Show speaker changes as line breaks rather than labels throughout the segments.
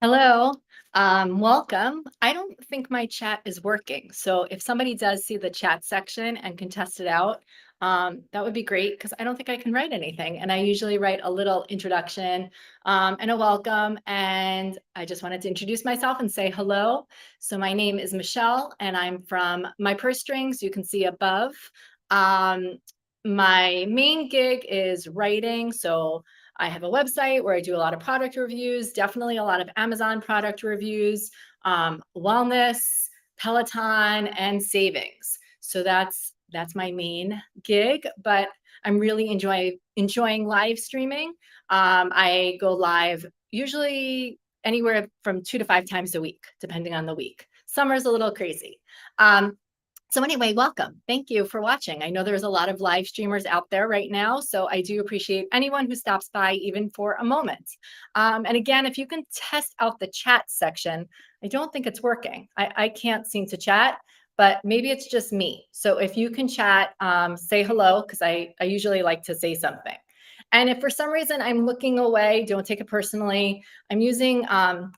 Hello, welcome. I don't think my chat is working. So if somebody does see the chat section and can test it out, that would be great because I don't think I can write anything. And I usually write a little introduction and a welcome. And I just wanted to introduce myself and say hello. So my name is Michelle and I'm from My Purse Strings. You can see above. Um, my main gig is writing. So I have a website where I do a lot of product reviews, definitely a lot of Amazon product reviews, wellness, Peloton, and savings. So that's my main gig, but I'm really enjoying live streaming. I go live usually anywhere from 2 to 5 times a week, depending on the week. Summer's a little crazy. So anyway, welcome. Thank you for watching. I know there's a lot of live streamers out there right now, so I do appreciate anyone who stops by even for a moment. And again, if you can test out the chat section, I don't think it's working. I can't seem to chat, but maybe it's just me. So if you can chat, say hello, because I usually like to say something. And if for some reason I'm looking away, don't take it personally. I'm using an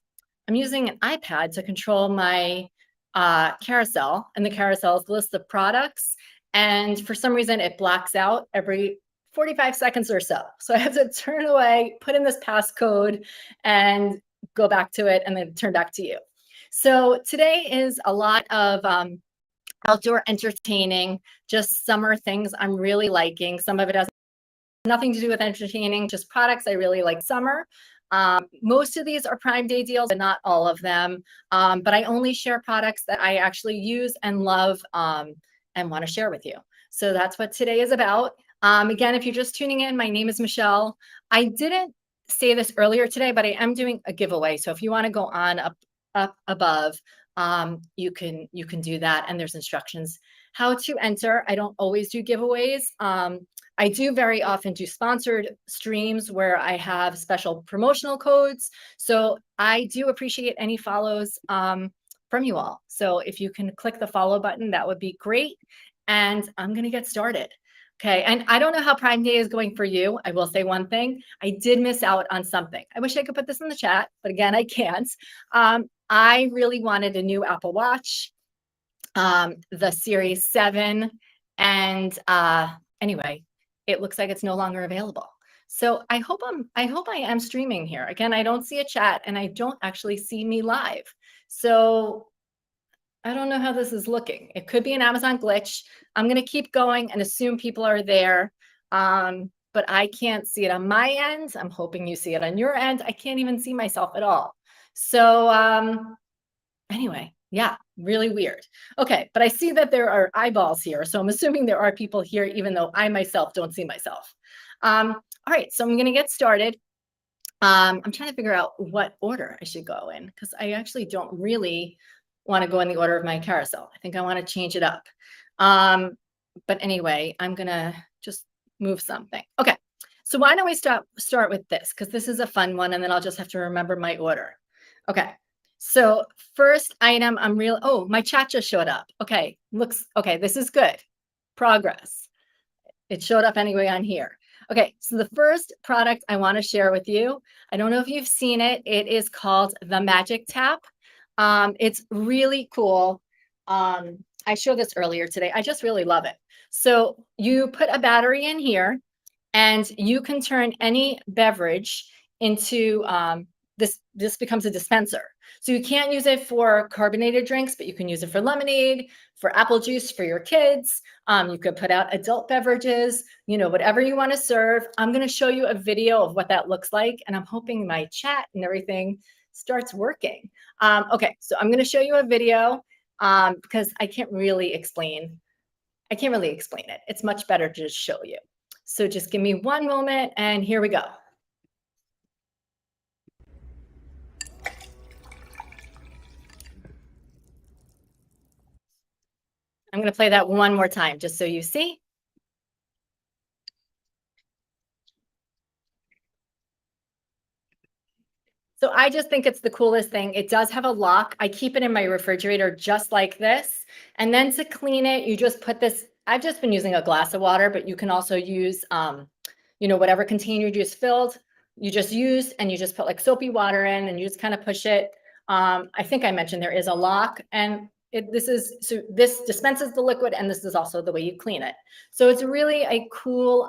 iPad to control my carousel, and the carousel is the list of products. And for some reason, it blacks out every 45 seconds or so. So I have to turn away, put in this passcode, and go back to it, and then turn back to you. So today is a lot of outdoor entertaining, just summer things I'm really liking. Some of it has nothing to do with entertaining, just products I really like summer. Most of these are Prime Day deals, but not all of them. But I only share products that I actually use and love and want to share with you. So that's what today is about. Again, if you're just tuning in, my name is Michelle. I didn't say this earlier today, but I am doing a giveaway. So if you want to go on up above, you can do that, and there's instructions how to enter. I don't always do giveaways. I do very often do sponsored streams where I have special promotional codes. So I do appreciate any follows from you all. So if you can click the follow button, that would be great. And I'm going to get started. Okay. And I don't know how Prime Day is going for you. I will say one thing. I did miss out on something. I wish I could put this in the chat, but again, I can't. I really wanted a new Apple Watch, the Series 7. And anyway, it looks like it's no longer available. So I hope I am streaming here. Again, I don't see a chat and I don't actually see me live. So I don't know how this is looking. It could be an Amazon glitch. I'm going to keep going and assume people are there. But I can't see it on my end. I'm hoping you see it on your end. I can't even see myself at all. So anyway, yeah, really weird. Okay, but I see that there are eyeballs here. So I'm assuming there are people here, even though I myself don't see myself. All right, so I'm going to get started. I'm trying to figure out what order I should go in because I actually don't really want to go in the order of my carousel. I think I want to change it up. But anyway, I'm going to just move something. Okay, so why don't we start with this because this is a fun one, and then I'll just have to remember my order. Okay. So first item, oh, my chat just showed up. Okay, okay, this is good. Progress. It showed up anyway on here. Okay, so the first product I want to share with you, I don't know if you've seen it. It is called the Magic Tap. It's really cool. I showed this earlier today. I just really love it. So you put a battery in here, and you can turn any beverage into this becomes a dispenser. So you can't use it for carbonated drinks, but you can use it for lemonade, for apple juice for your kids. You could put out adult beverages, whatever you want to serve. I'm going to show you a video of what that looks like, and I'm hoping my chat and everything starts working. Okay, so I'm going to show you a video because I can't really explain it. It's much better to just show you. So just give me one moment and here we go. I'm going to play that one more time just so you see. So I just think it's the coolest thing. It does have a lock. I keep it in my refrigerator just like this. And then to clean it, you just put this, I've just been using a glass of water, but you can also use, whatever container you just filled, you just used, and you just put like soapy water in and you just kind of push it. I think I mentioned there is a lock and this dispenses the liquid and this is also the way you clean it. So it's really a cool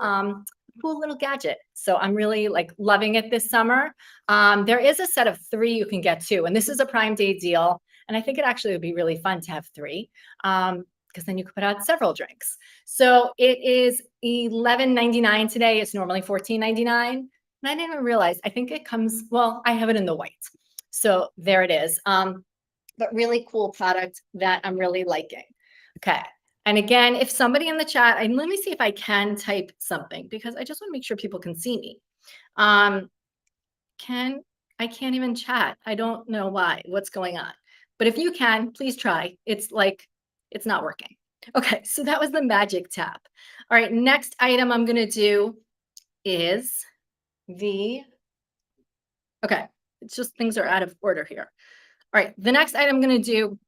little gadget. So I'm really like loving it this summer. There is a set of 3 you can get too, and this is a Prime Day deal. And I think it actually would be really fun to have 3 because then you could put out several drinks. So it is $11.99 today. It's normally $14.99. And I didn't even realize, I think it comes, well, I have it in the white. So there it is. But really cool product that I'm really liking. Okay. And again, if somebody in the chat, and let me see if I can type something because I just want to make sure people can see me. I can't even chat. I don't know what's going on. But if you can, please try. It's not working. Okay, so that was the Magic Tap. All right, next item I'm going to do is okay, it's just things are out of order here. All right, the next item I'm going to do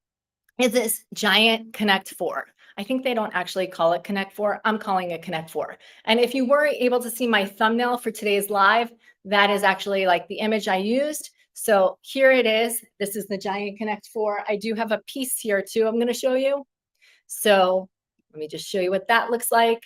is this giant Connect 4. I think they don't actually call it Connect 4. I'm calling it Connect 4. And if you were able to see my thumbnail for today's live, that is actually like the image I used. So here it is. This is the giant Connect 4. I do have a piece here too I'm going to show you. So let me just show you what that looks like.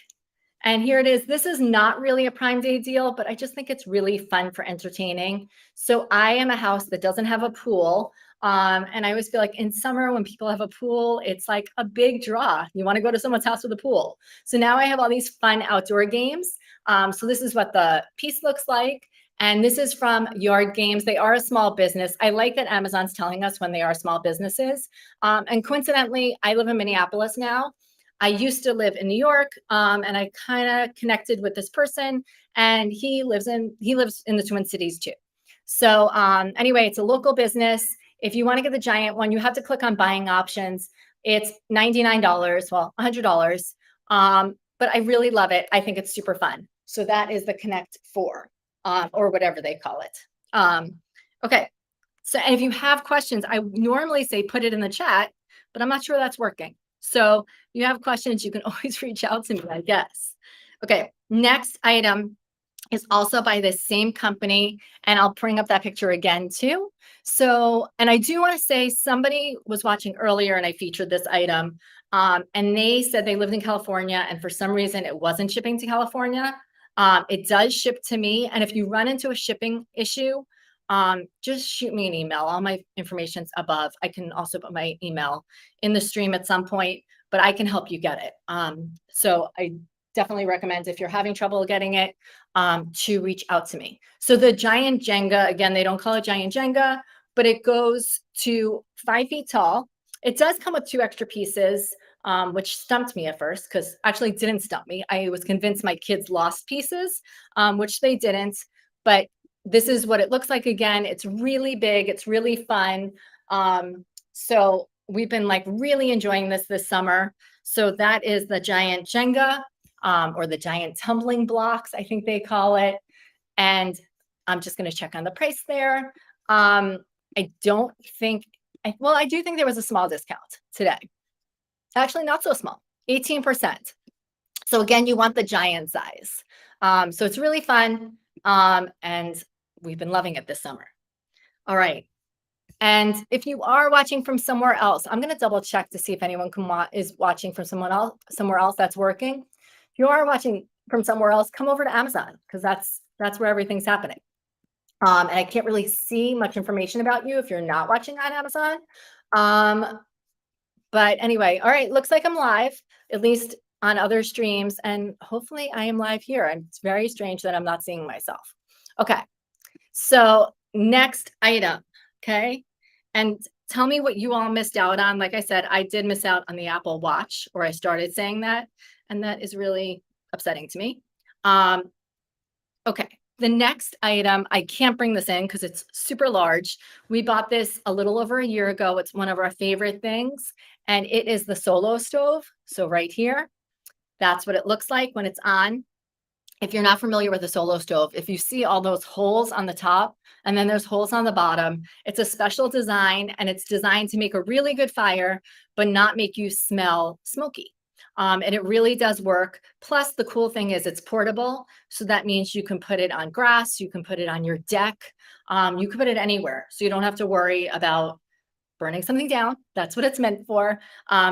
And here it is. This is not really a Prime Day deal, but I just think it's really fun for entertaining. So I am a house that doesn't have a pool. And I always feel like in summer when people have a pool, it's like a big draw. You want to go to someone's house with a pool. So now I have all these fun outdoor games. So this is what the piece looks like. And this is from Yard Games. They are a small business. I like that Amazon's telling us when they are small businesses. And coincidentally, I live in Minneapolis now. I used to live in New York, and I kind of connected with this person, and he lives in the Twin Cities too. So anyway, it's a local business. If you want to get the giant one, you have to click on buying options. It's $99, well, $100. But I really love it. I think it's super fun. So that is the Connect 4, or whatever they call it. Okay. So and if you have questions, I normally say put it in the chat, but I'm not sure that's working. So if you have questions, you can always reach out to me, I guess. Okay, next item is also by the same company, and I'll bring up that picture again too. So, and I do want to say somebody was watching earlier and I featured this item, and they said they lived in California and for some reason it wasn't shipping to California. It does ship to me, and if you run into a shipping issue, just shoot me an email. All my information's above. I can also put my email in the stream at some point, but I can help you get it. So I definitely recommend if you're having trouble getting it, to reach out to me. So the giant Jenga, again, they don't call it giant Jenga, but it goes to 5 feet tall. It does come with 2 extra pieces, which stumped me at first because actually didn't stump me. I was convinced my kids lost pieces, which they didn't, but this is what it looks like. Again, it's really big. It's really fun. So we've been like really enjoying this summer. So that is the giant Jenga, or the giant tumbling blocks, I think they call it. And I'm just going to check on the price there. I don't think, well, I do think there was a small discount today. Actually, not so small, 18%. So again, you want the giant size. So it's really fun. And we've been loving it this summer. All right. And if you are watching from somewhere else, I'm going to double check to see if anyone is watching from somewhere else that's working. If you are watching from somewhere else, come over to Amazon because that's where everything's happening. And I can't really see much information about you if you're not watching on Amazon. But anyway, all right, looks like I'm live, at least on other streams, and hopefully I am live here. And it's very strange that I'm not seeing myself. Okay, so next item, okay? And tell me what you all missed out on. Like I said, I did miss out on the Apple Watch, or I started saying that, and that is really upsetting to me. Um, okay. The next item, I can't bring this in because it's super large. We bought this a little over a year ago. It's one of our favorite things, and it is the Solo stove. So right here, that's what it looks like when it's on. If you're not familiar with a Solo stove, if you see all those holes on the top and then there's holes on the bottom, it's a special design and it's designed to make a really good fire, but not make you smell smoky. And it really does work. Plus, the cool thing is it's portable. So that means you can put it on grass, you can put it on your deck, you can put it anywhere. So you don't have to worry about burning something down. That's what it's meant for.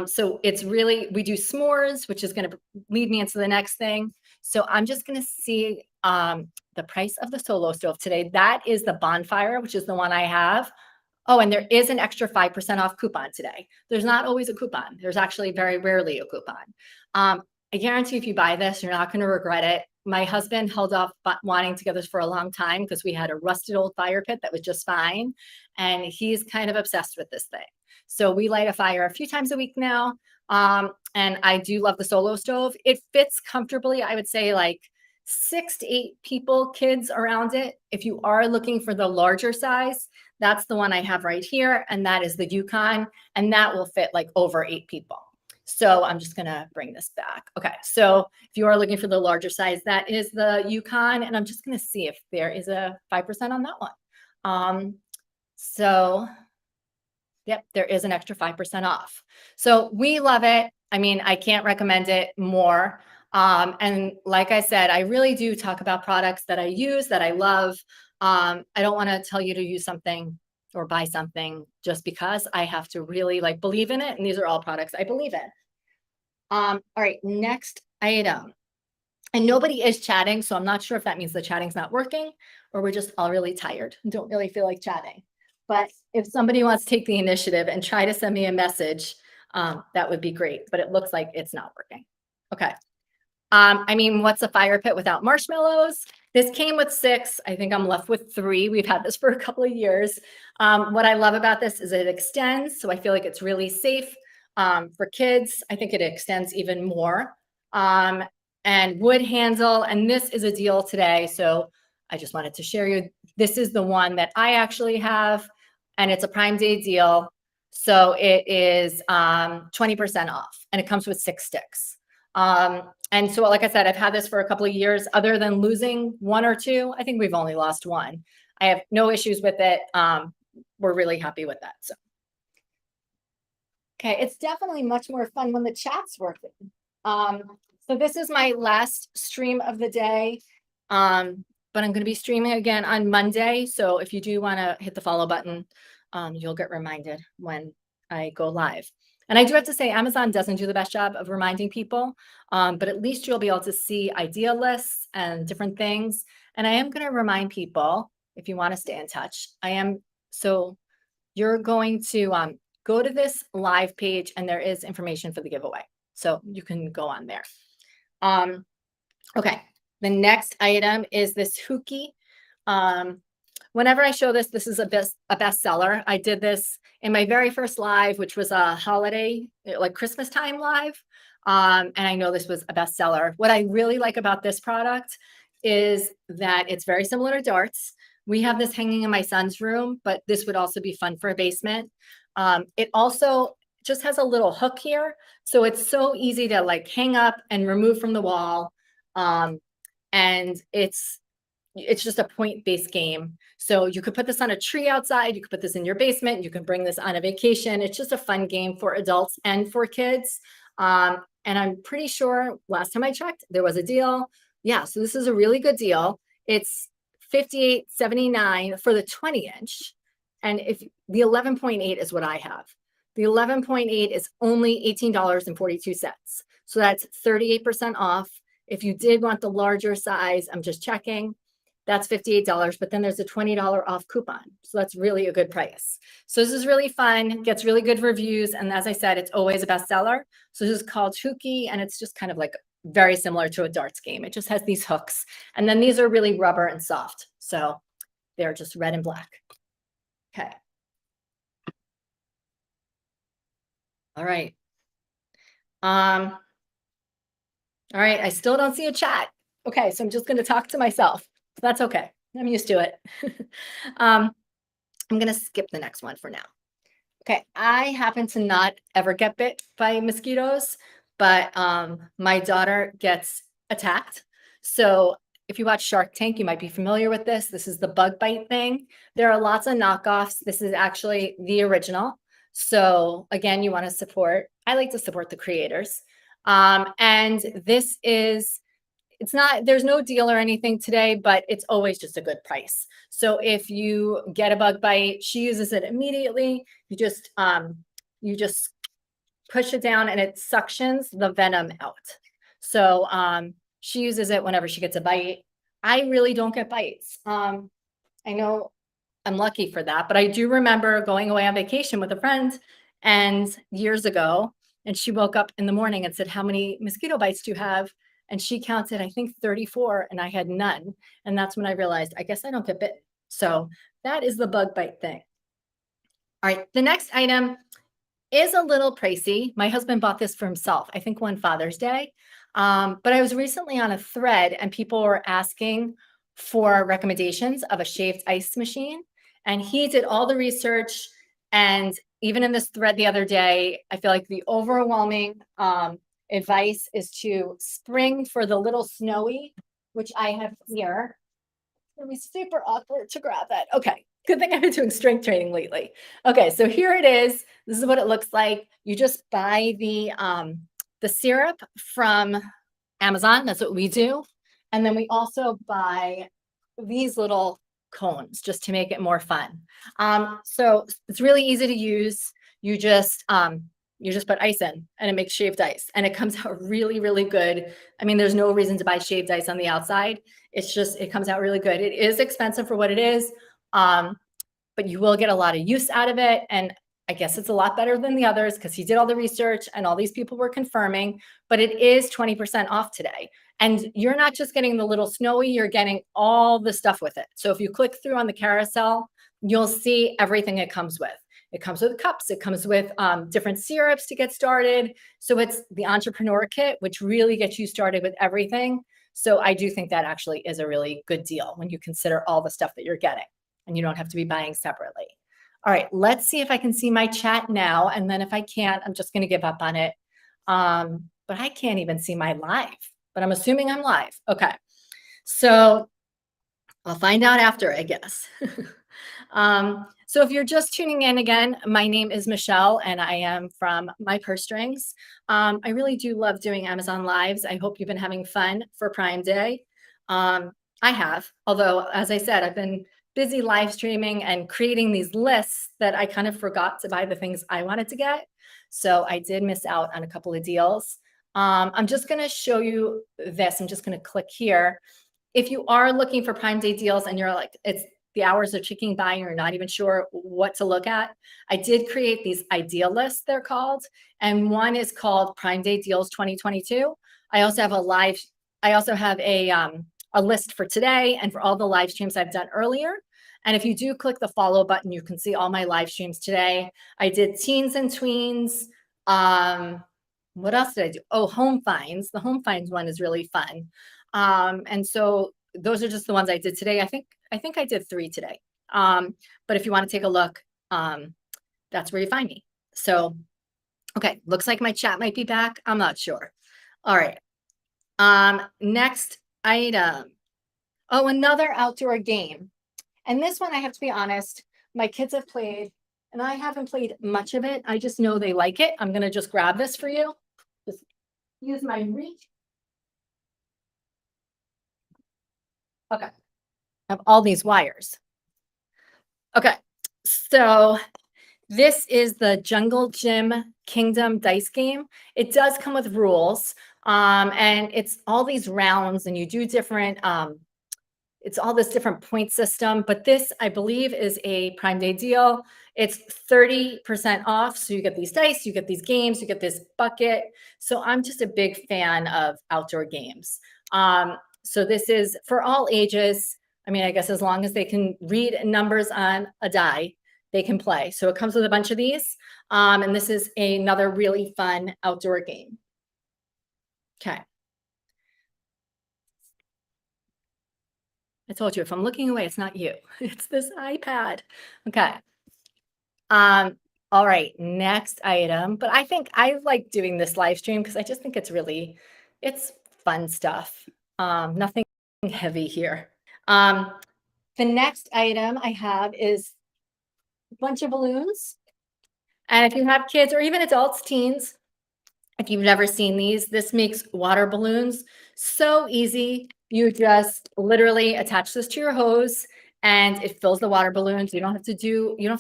So it's really, we do s'mores, which is going to lead me into the next thing. So I'm just going to see the price of the Solo stove today. That is the Bonfire, which is the one I have. Oh, and there is an extra 5% off coupon today. There's not always a coupon. There's actually very rarely a coupon. I guarantee if you buy this, you're not going to regret it. My husband held off wanting to get this for a long time because we had a rusted old fire pit that was just fine. And he's kind of obsessed with this thing. So we light a fire a few times a week now. And I do love the Solo stove. It fits comfortably, I would say like 6 to 8 people, kids around it. If you are looking for the larger size, that's the one I have right here. And that is the Yukon. And that will fit like over 8 people. So I'm just going to bring this back. Okay. So if you are looking for the larger size, that is the Yukon. And I'm just going to see if there is a 5% on that one. So yep, there is an extra 5% off. So we love it. I mean, I can't recommend it more. And like I said, I really do talk about products that I use, that I love. I don't want to tell you to use something or buy something just because. I have to really like believe in it. And these are all products I believe in. All right, next item. And nobody is chatting, so I'm not sure if that means the chatting's not working or we're just all really tired and don't really feel like chatting. But if somebody wants to take the initiative and try to send me a message, that would be great. But it looks like it's not working. Okay. I mean, what's a fire pit without marshmallows? This came with 6. I think I'm left with 3. We've had this for a couple of years. What I love about this is it extends, so I feel like it's really safe for kids. I think it extends even more. And wood handle, and this is a deal today. So I just wanted to share you. This is the one that I actually have, and it's a Prime Day deal. So it is 20% off, and it comes with 6 sticks. And so, like I said, I've had this for a couple of years. Other than losing 1 or 2, I think we've only lost 1. I have no issues with it. We're really happy with that. So, okay, it's definitely much more fun when the chat's working. So this is my last stream of the day. But I'm going to be streaming again on Monday. So if you do want to hit the follow button, you'll get reminded when I go live. And I do have to say, Amazon doesn't do the best job of reminding people, but at least you'll be able to see idea lists and different things. And I am going to remind people, if you want to stay in touch, so you're going to go to this live page and there is information for the giveaway. So you can go on there. Okay, the next item is this Hooky. Whenever I show this, this is a bestseller. I did this in my very first live, which was a holiday, like Christmas time live. And I know this was a bestseller. What I really like about this product is that it's very similar to darts. We have this hanging in my son's room, but this would also be fun for a basement. It also just has a little hook here. So it's so easy to like hang up and remove from the wall. And it's just a point-based game. So you could put this on a tree outside, you could put this in your basement, you can bring this on a vacation. It's just a fun game for adults and for kids. And I'm pretty sure last time I checked, there was a deal. Yeah, so this is a really good deal. It's $58.79 for the 20-inch. And if the 11.8 is what I have. The 11.8 is only $18.42. So that's 38% off. If you did want the larger size, I'm just checking, that's $58, but then there's a $20 off coupon. So that's really a good price. So this is really fun, gets really good reviews. And as I said, it's always a bestseller. So this is called Hooky, and it's just kind of like very similar to a darts game. It just has these hooks. And then these are really rubber and soft. So they're just red and black. Okay. All right. All right, I still don't see a chat. Okay, so I'm just going to talk to myself. That's okay. I'm used to it. um, I'm going to skip the next one for now. Okay, I happen to not ever get bit by mosquitoes, but my daughter gets attacked. So if you watch Shark Tank, you might be familiar with this. This is the bug bite thing. There are lots of knockoffs. This is actually the original. So again, you want to support, I like to support the creators. And this is it's not there's no deal or anything today, but it's always just a good price. So if you get a bug bite, she uses it immediately. You just push it down and it suctions the venom out. So she uses it whenever she gets a bite. I really don't get bites. I know I'm lucky for that, but I do remember going away on vacation with a friend and years ago, and she woke up in the morning and said, "How many mosquito bites do you have?" And she counted, I think 34, and I had none. And that's when I realized, I guess I don't get bit. So that is the bug bite thing. All right, the next item is a little pricey. My husband bought this for himself, I think one Father's Day. But I was recently on a thread and people were asking for recommendations of a shaved ice machine. And he did all the research. And even in this thread the other day, I feel like the overwhelming advice is to spring for the little snowy, which I have here. It's gonna be super awkward to grab that. Okay, good thing I've been doing strength training lately. Okay, so here it is. This is what it looks like. You just buy the syrup from Amazon. That's what we do. And then we also buy these little cones just to make it more fun. So it's really easy to use. You just put ice in and it makes shaved ice and it comes out really, really good. I mean, there's no reason to buy shaved ice on the outside. It's just, it comes out really good. It is expensive for what it is, but you will get a lot of use out of it. And I guess it's a lot better than the others because he did all the research and all these people were confirming, but it is 20% off today. And you're not just getting the little snowy, you're getting all the stuff with it. So if you click through on the carousel, you'll see everything it comes with. It comes with cups, it comes with different syrups to get started. So it's the entrepreneur kit, which really gets you started with everything. So I do think that actually is a really good deal when you consider all the stuff that you're getting and you don't have to be buying separately. All right, let's see if I can see my chat now. And then if I can't, I'm just going to give up on it. But I can't even see my live, but I'm assuming I'm live. Okay. So I'll find out after, I guess. So if you're just tuning in again, my name is Michelle and I am from My Purse Strings. I really do love doing Amazon Lives. I hope you've been having fun for Prime Day. I have, although as I said, I've been busy live streaming and creating these lists that I kind of forgot to buy the things I wanted to get. So I did miss out on a couple of deals. I'm just going to show you this. I'm just going to click here. If you are looking for Prime Day deals and you're like, it's the hours are ticking by and you're not even sure what to look at, I did create these ideal lists, they're called. And one is called Prime Day Deals 2022. I also have a list for today and for all the live streams I've done earlier. And if you do click the follow button, you can see all my live streams today. I did teens and tweens. What else did I do? Oh, home finds. The home finds one is really fun. And so those are just the ones I did today. I think I did 3 today. But if you want to take a look, that's where you find me. So, okay, looks like my chat might be back. I'm not sure. All right. Next item. Oh, another outdoor game. And this one, I have to be honest, my kids have played, and I haven't played much of it. I just know they like it. I'm going to just grab this for you. Just use my reach. Okay. I have all these wires. Okay. So this is the Jungle Gym Kingdom dice game. It does come with rules. And it's all these rounds and you do different it's all this different point system, but this I believe is a Prime Day deal. It's 30% off. So you get these dice, you get these games, you get this bucket. So I'm just a big fan of outdoor games. So this is for all ages. I mean, I guess as long as they can read numbers on a die, they can play. So it comes with a bunch of these. And this is another really fun outdoor game. Okay. I told you, if I'm looking away, it's not you. It's this iPad. Okay. All right, next item. But I think I like doing this live stream because I just think it's fun stuff. Nothing heavy here. The next item I have is a bunch of balloons. And if you have kids or even adults, teens, if you've never seen these, this makes water balloons so easy. You just literally attach this to your hose and it fills the water balloons. You don't have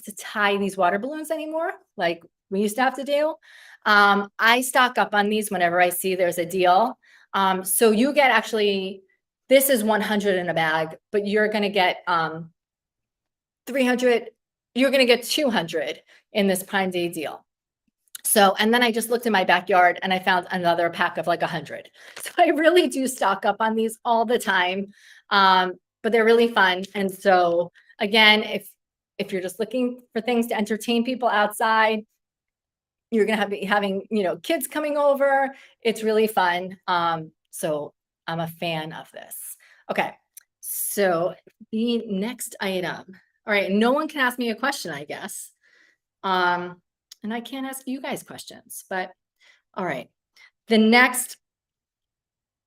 to tie these water balloons anymore like we used to have to do. I stock up on these whenever I see there's a deal. So you get this is 100 in a bag, but you're going to get 300, you're going to get 200 in this Prime Day deal. So, and then I just looked in my backyard and I found another pack of like 100. So I really do stock up on these all the time. But they're really fun. And so again, if you're just looking for things to entertain people outside, you're going to be having, kids coming over. It's really fun. So I'm a fan of this. Okay. So the next item. All right. No one can ask me a question, I guess. And I can't ask you guys questions, but all right. The next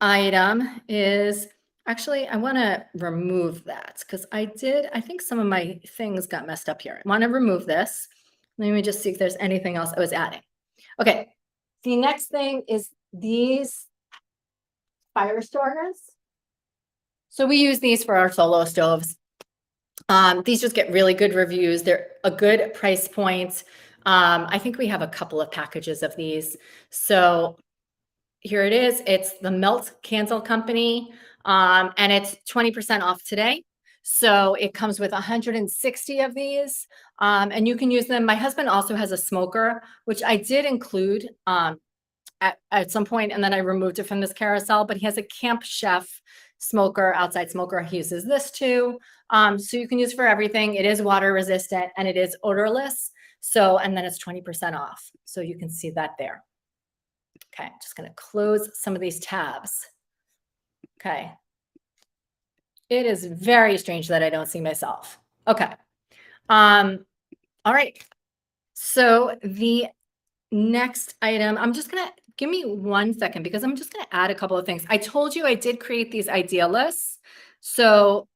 item is actually, I want to remove that because I think some of my things got messed up here. I want to remove this. Let me just see if there's anything else I was adding. Okay. The next thing is these fire starters. So we use these for our solo stoves. These just get really good reviews. They're a good price point. I think we have a couple of packages of these. So here it is. It's the Melt Candle Company, and it's 20% off today. So it comes with 160 of these, and you can use them. My husband also has a smoker, which I did include at some point, and then I removed it from this carousel, but he has a Camp Chef smoker, outside smoker. He uses this too. So you can use for everything. It is water resistant and it is odorless. So, and then it's 20% off. So you can see that there. Okay, I'm just going to close some of these tabs. Okay. It is very strange that I don't see myself. Okay. All right. So the next item, I'm just going to give me 1 second because I'm just going to add a couple of things. I told you I did create these idea lists. So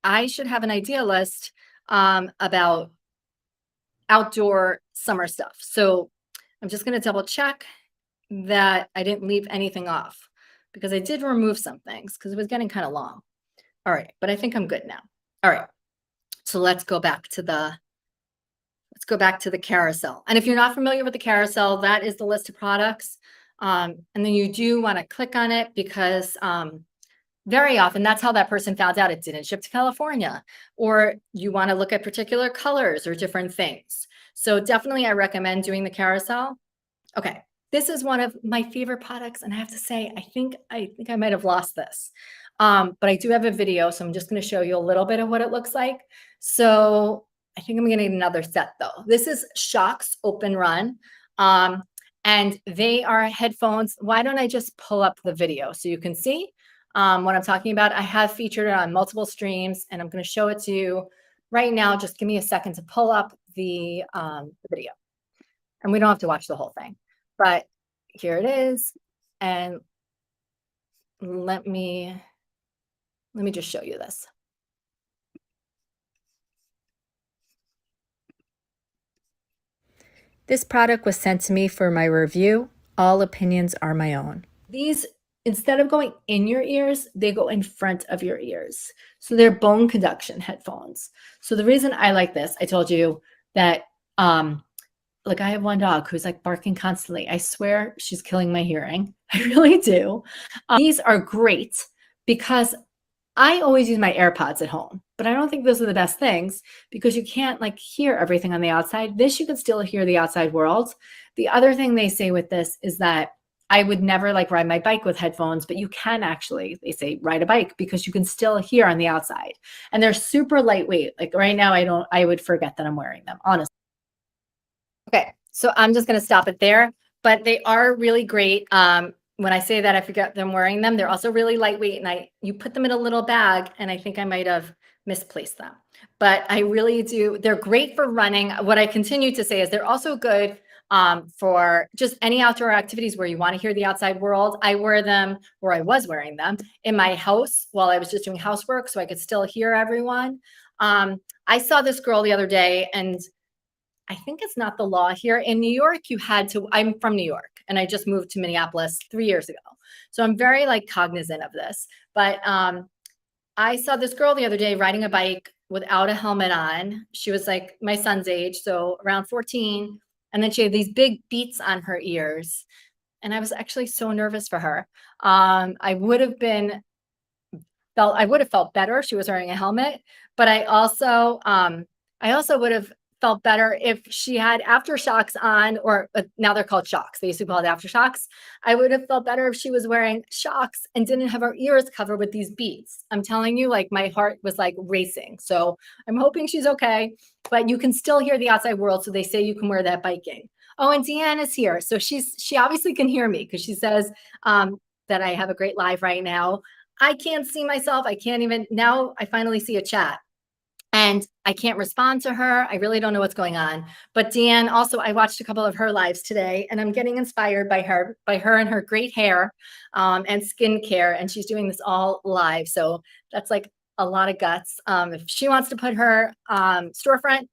I should have an idea list about outdoor summer stuff. So I'm just going to double check that I didn't leave anything off because I did remove some things because it was getting kind of long. All right, but I think I'm good now. All right. So let's go back to the carousel. And if you're not familiar with the carousel, that is the list of products. And then you do want to click on it because very often that's how that person found out it didn't ship to California, or you want to look at particular colors or different things. So definitely I recommend doing the carousel. Okay. This is one of my favorite products. And I have to say, I think I might have lost this. But I do have a video. So I'm just going to show you a little bit of what it looks like. So I think I'm going to need another set though. This is Shokz Open Run. And they are headphones. Why don't I just pull up the video so you can see what I'm talking about? I have featured it on multiple streams and I'm going to show it to you right now. Just give me a second to pull up the video. And we don't have to watch the whole thing, but here it is. And let me just show you this. This product was sent to me for my review. All opinions are my own. These, instead of going in your ears, they go in front of your ears. So they're bone conduction headphones. So the reason I like this, I told you that, like I have one dog who's like barking constantly. I swear she's killing my hearing. I really do. These are great because I always use my AirPods at home, but I don't think those are the best things because you can't like hear everything on the outside. This, you can still hear the outside world. The other thing they say with this is that I would never like ride my bike with headphones, but you can actually, they say, ride a bike because you can still hear on the outside. And they're super lightweight. Like right now, I would forget that I'm wearing them, honestly. Okay, so I'm just going to stop it there, but they are really great. when I say that I forget them wearing them, they're also really lightweight and you put them in a little bag and I think I might have misplaced them. But I really do. They're great for running. What I continue to say is they're also good for just any outdoor activities where you want to hear the outside world. I wear them, or I was wearing them in my house while I was just doing housework so I could still hear everyone. I saw this girl the other day, and I think it's not the law here in New York. I'm from New York and I just moved to Minneapolis 3 years ago. So I'm very like cognizant of this. But I saw this girl the other day riding a bike without a helmet on. She was like my son's age, so around 14. And then she had these big beats on her ears. And I was actually so nervous for her. I would have felt better if she was wearing a helmet, but I also would have felt better if she had aftershocks on, or now they're called shocks. They used to be called aftershocks. I would have felt better if she was wearing shocks and didn't have her ears covered with these beads. I'm telling you, like my heart was like racing. So I'm hoping she's okay, but you can still hear the outside world. So they say you can wear that biking. Oh, and Deanne is here. So she obviously can hear me because she says that I have a great live right now. I can't see myself. I can't even, now I finally see a chat and I can't respond to her. I really don't know what's going on. But Deanne, also, I watched a couple of her lives today and I'm getting inspired by her and her great hair and skincare. And she's doing this all live. So that's like a lot of guts. If she wants to put her storefront,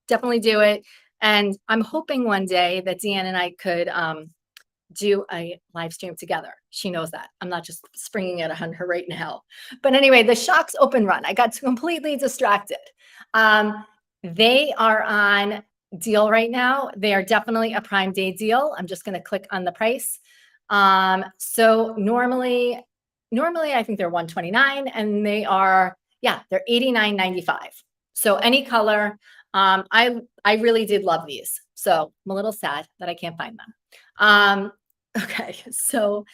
definitely do it. And I'm hoping one day that Deanne and I could do a live stream together. She knows that. I'm not just springing it on her right now. But anyway, the Shocks Open Run, I got completely distracted. They are on deal right now. They are definitely a Prime Day deal. I'm just going to click on the price. So normally I think they're $129 and they're $89.95. So any color. I really did love these. So I'm a little sad that I can't find them. Okay, so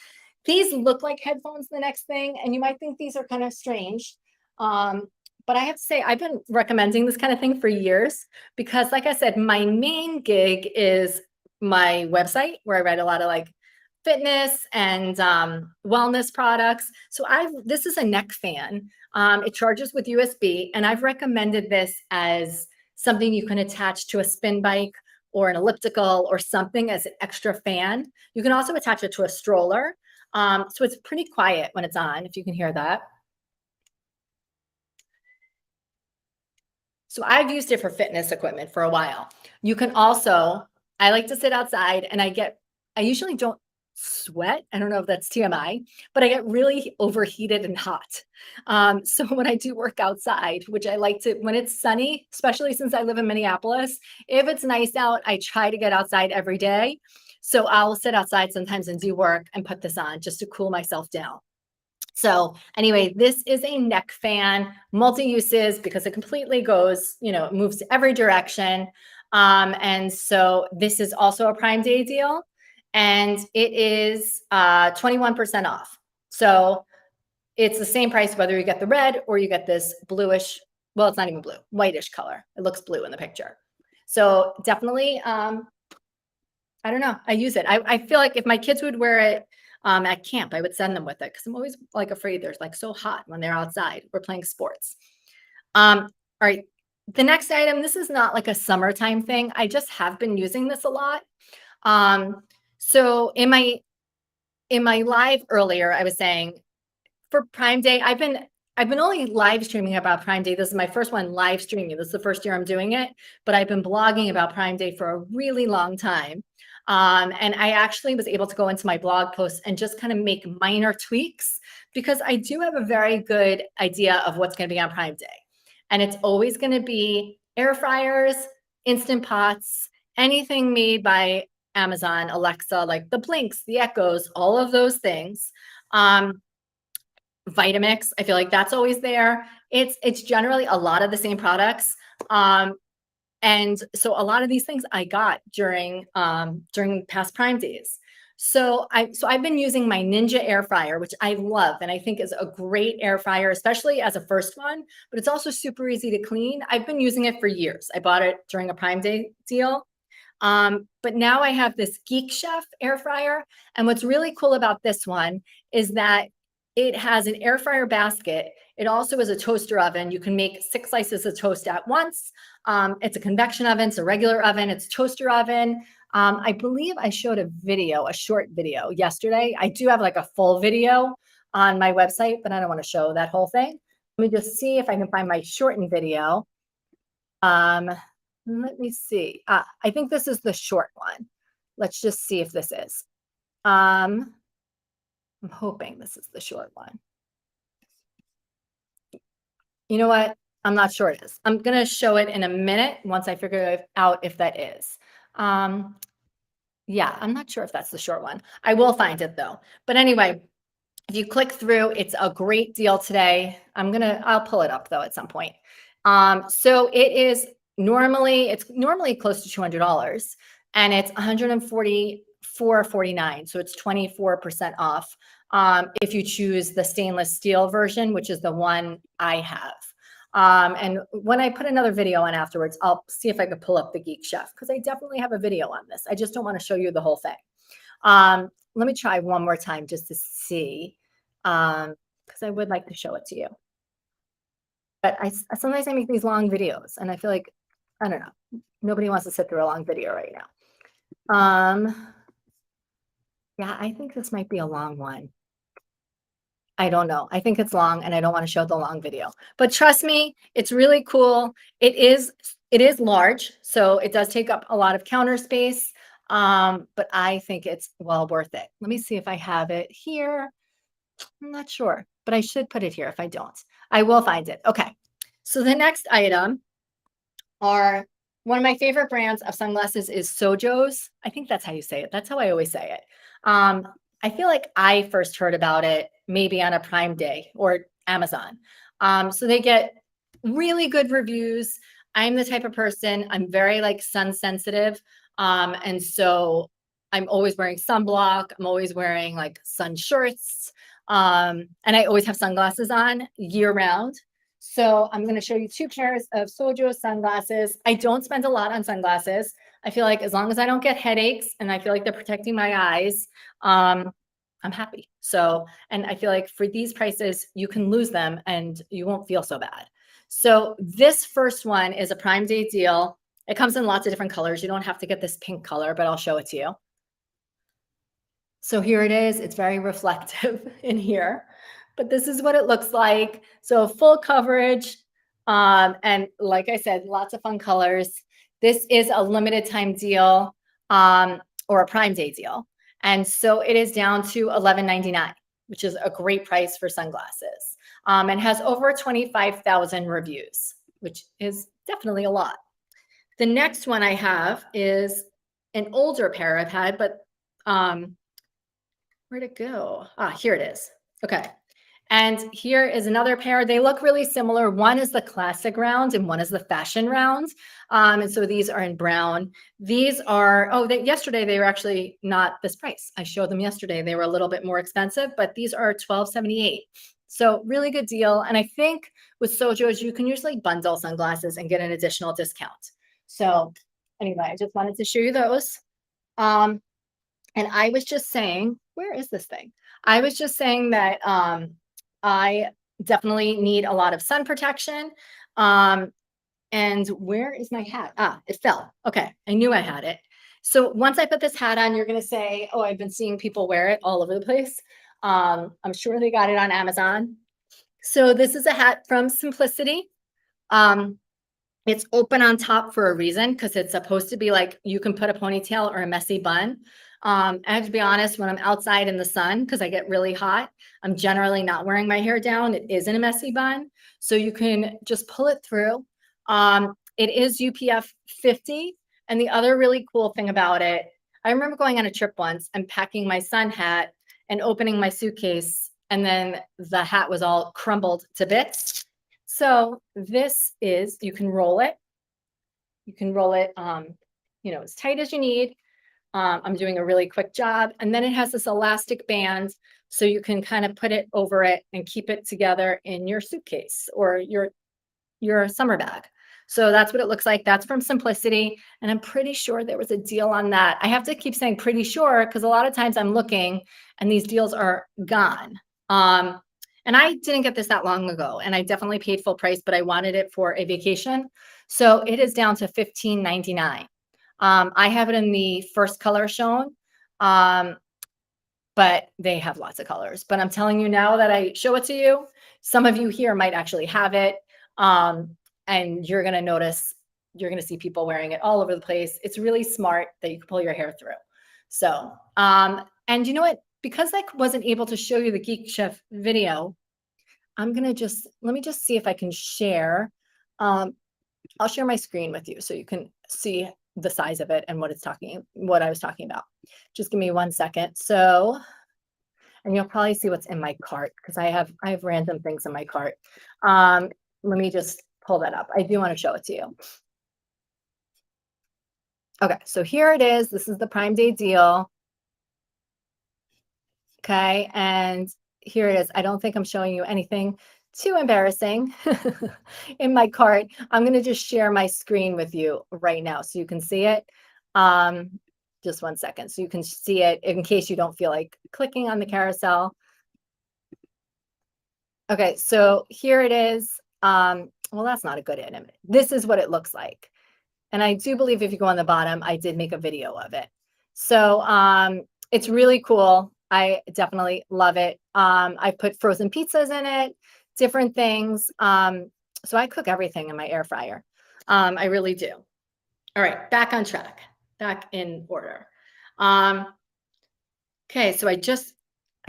these look like headphones, the next thing, and you might think these are kind of strange. But I have to say, I've been recommending this kind of thing for years because, like I said, my main gig is my website where I write a lot of like fitness and wellness products. So this is a neck fan. It charges with USB, and I've recommended this as something you can attach to a spin bike or an elliptical or something as an extra fan. You can also attach it to a stroller. So it's pretty quiet when it's on, if you can hear that. So I've used it for fitness equipment for a while. You can also, I like to sit outside and I usually don't sweat. I don't know if that's TMI, but I get really overheated and hot. So when I do work outside, which I like to, when it's sunny, especially since I live in Minneapolis, if it's nice out, I try to get outside every day. So I'll sit outside sometimes and do work and put this on just to cool myself down. So anyway, this is a neck fan, multi-uses because it completely goes, it moves every direction. And so this is also a Prime Day deal and it is 21% off. So it's the same price whether you get the red or you get this bluish, well, it's not even blue, whitish color. It looks blue in the picture. So definitely, I don't know, I use it. I feel like if my kids would wear it at camp, I would send them with it because I'm always like afraid they're like so hot when they're outside. We're playing sports. All right. The next item, this is not like a summertime thing. I just have been using this a lot. So in my live earlier, I was saying for Prime Day, I've been only live streaming about Prime Day. This is my first one live streaming. This is the first year I'm doing it, but I've been blogging about Prime Day for a really long time. And I actually was able to go into my blog posts and just kind of make minor tweaks because I do have a very good idea of what's going to be on Prime Day. And it's always going to be air fryers, Instant Pots, anything made by Amazon, Alexa, like the Blinks, the Echoes, all of those things. Vitamix, I feel like that's always there. It's generally a lot of the same products. And so a lot of these things I got during past Prime Days. So I've been using my Ninja air fryer, which I love and I think is a great air fryer, especially as a first one, but it's also super easy to clean. I've been using it for years. I bought it during a Prime Day deal. But now I have this Geek Chef air fryer. And what's really cool about this one is that it has an air fryer basket. It also is a toaster oven. You can make 6 slices of toast at once. It's a convection oven. It's a regular oven. It's a toaster oven. I believe I showed a video, a short video yesterday. I do have like a full video on my website, but I don't want to show that whole thing. Let me just see if I can find my shortened video. Let me see. I think this is the short one. Let's just see if this is. I'm hoping this is the short one. You know what? I'm not sure it is. I'm going to show it in a minute once I figure out if that is. Yeah, I'm not sure if that's the short one. I will find it though. But anyway, if you click through, it's a great deal today. I'll pull it up though at some point. So it's normally close to $200 and it's $144.49. So it's 24% off. If you choose the stainless steel version, which is the one I have. And when I put another video on afterwards, I'll see if I could pull up the Geek Chef because I definitely have a video on this. I just don't want to show you the whole thing. Let me try one more time just to see, because I would like to show it to you. But sometimes I make these long videos and I feel like, I don't know, nobody wants to sit through a long video right now. Yeah, I think this might be a long one. I don't know. I think it's long and I don't want to show the long video. But trust me, it's really cool. It is large, so it does take up a lot of counter space. But I think it's well worth it. Let me see if I have it here. I'm not sure, but I should put it here if I don't. I will find it. Okay. So the next item are one of my favorite brands of sunglasses is Sojo's. I think that's how you say it. That's how I always say it. I feel like I first heard about it maybe on a Prime Day or Amazon. So they get really good reviews. I'm the type of person, I'm very like sun sensitive. And so I'm always wearing sunblock. I'm always wearing like sun shirts. And I always have sunglasses on year round. So I'm going to show you 2 pairs of Sojo sunglasses. I don't spend a lot on sunglasses. I feel like as long as I don't get headaches and I feel like they're protecting my eyes, I'm happy. So, and I feel like for these prices, you can lose them and you won't feel so bad. So this first one is a Prime Day deal. It comes in lots of different colors. You don't have to get this pink color, but I'll show it to you. So here it is. It's very reflective in here, but this is what it looks like. So full coverage. And like I said, lots of fun colors. This is a limited time deal or a Prime Day deal. And so it is down to $11.99, which is a great price for sunglasses. And has over 25,000 reviews, which is definitely a lot. The next one I have is an older pair I've had, but where'd it go? Here it is. Okay. And here is another pair. They look really similar. One is the classic round and one is the fashion round. And so these are in brown. These are, yesterday they were actually not this price. I showed them yesterday. They were a little bit more expensive, but these are $12.78. So really good deal. And I think with Sojo's, you can usually bundle sunglasses and get an additional discount. So anyway, I just wanted to show you those. And I was just saying, where is this thing? I was just saying that I definitely need a lot of sun protection. And where is my hat? It fell. Okay, I knew I had it. So once I put this hat on, you're going to say, oh, I've been seeing people wear it all over the place. I'm sure they got it on Amazon. So this is a hat from Simplicity. It's open on top for a reason because it's supposed to be like you can put a ponytail or a messy bun. I have to be honest, when I'm outside in the sun, because I get really hot, I'm generally not wearing my hair down. It is in a messy bun. So you can just pull it through. It is UPF 50. And the other really cool thing about it, I remember going on a trip once and packing my sun hat and opening my suitcase, and then the hat was all crumbled to bits. So this is, you can roll it. You can roll it, as tight as you need. I'm doing a really quick job. And then it has this elastic band, so you can kind of put it over it and keep it together in your suitcase or your summer bag. So that's what it looks like. That's from Simplicity. And I'm pretty sure there was a deal on that. I have to keep saying pretty sure because a lot of times I'm looking and these deals are gone. Um, and I didn't get this that long ago, and I definitely paid full price, but I wanted it for a vacation. So it is down to $15.99. I have it in the first color shown. Um, but they have lots of colors. But I'm telling you now that I show it to you, some of you here might actually have it. And you're going to notice, you're going to see people wearing it all over the place. It's really smart that you can pull your hair through. So, and you know what? Because I wasn't able to show you the Geek Chef video, I'm going to let me just see if I can share. I'll share my screen with you so you can see the size of it and what I was talking about. Just give me 1 second. So, and you'll probably see what's in my cart because I have random things in my cart. Let me just pull that up. I do want to show it to you. Okay, so here it is. This is the Prime Day deal. Okay, and here it is. I don't think I'm showing you anything too embarrassing in my cart. I'm going to just share my screen with you right now so you can see it. Just 1 second so you can see it in case you don't feel like clicking on the carousel. Okay, so here it is. Well, that's not a good image. This is what it looks like. And I do believe if you go on the bottom, I did make a video of it. So it's really cool. I definitely love it. I put frozen pizzas in it, different things. So I cook everything in my air fryer. I really do. All right, back on track, back in order. Okay, so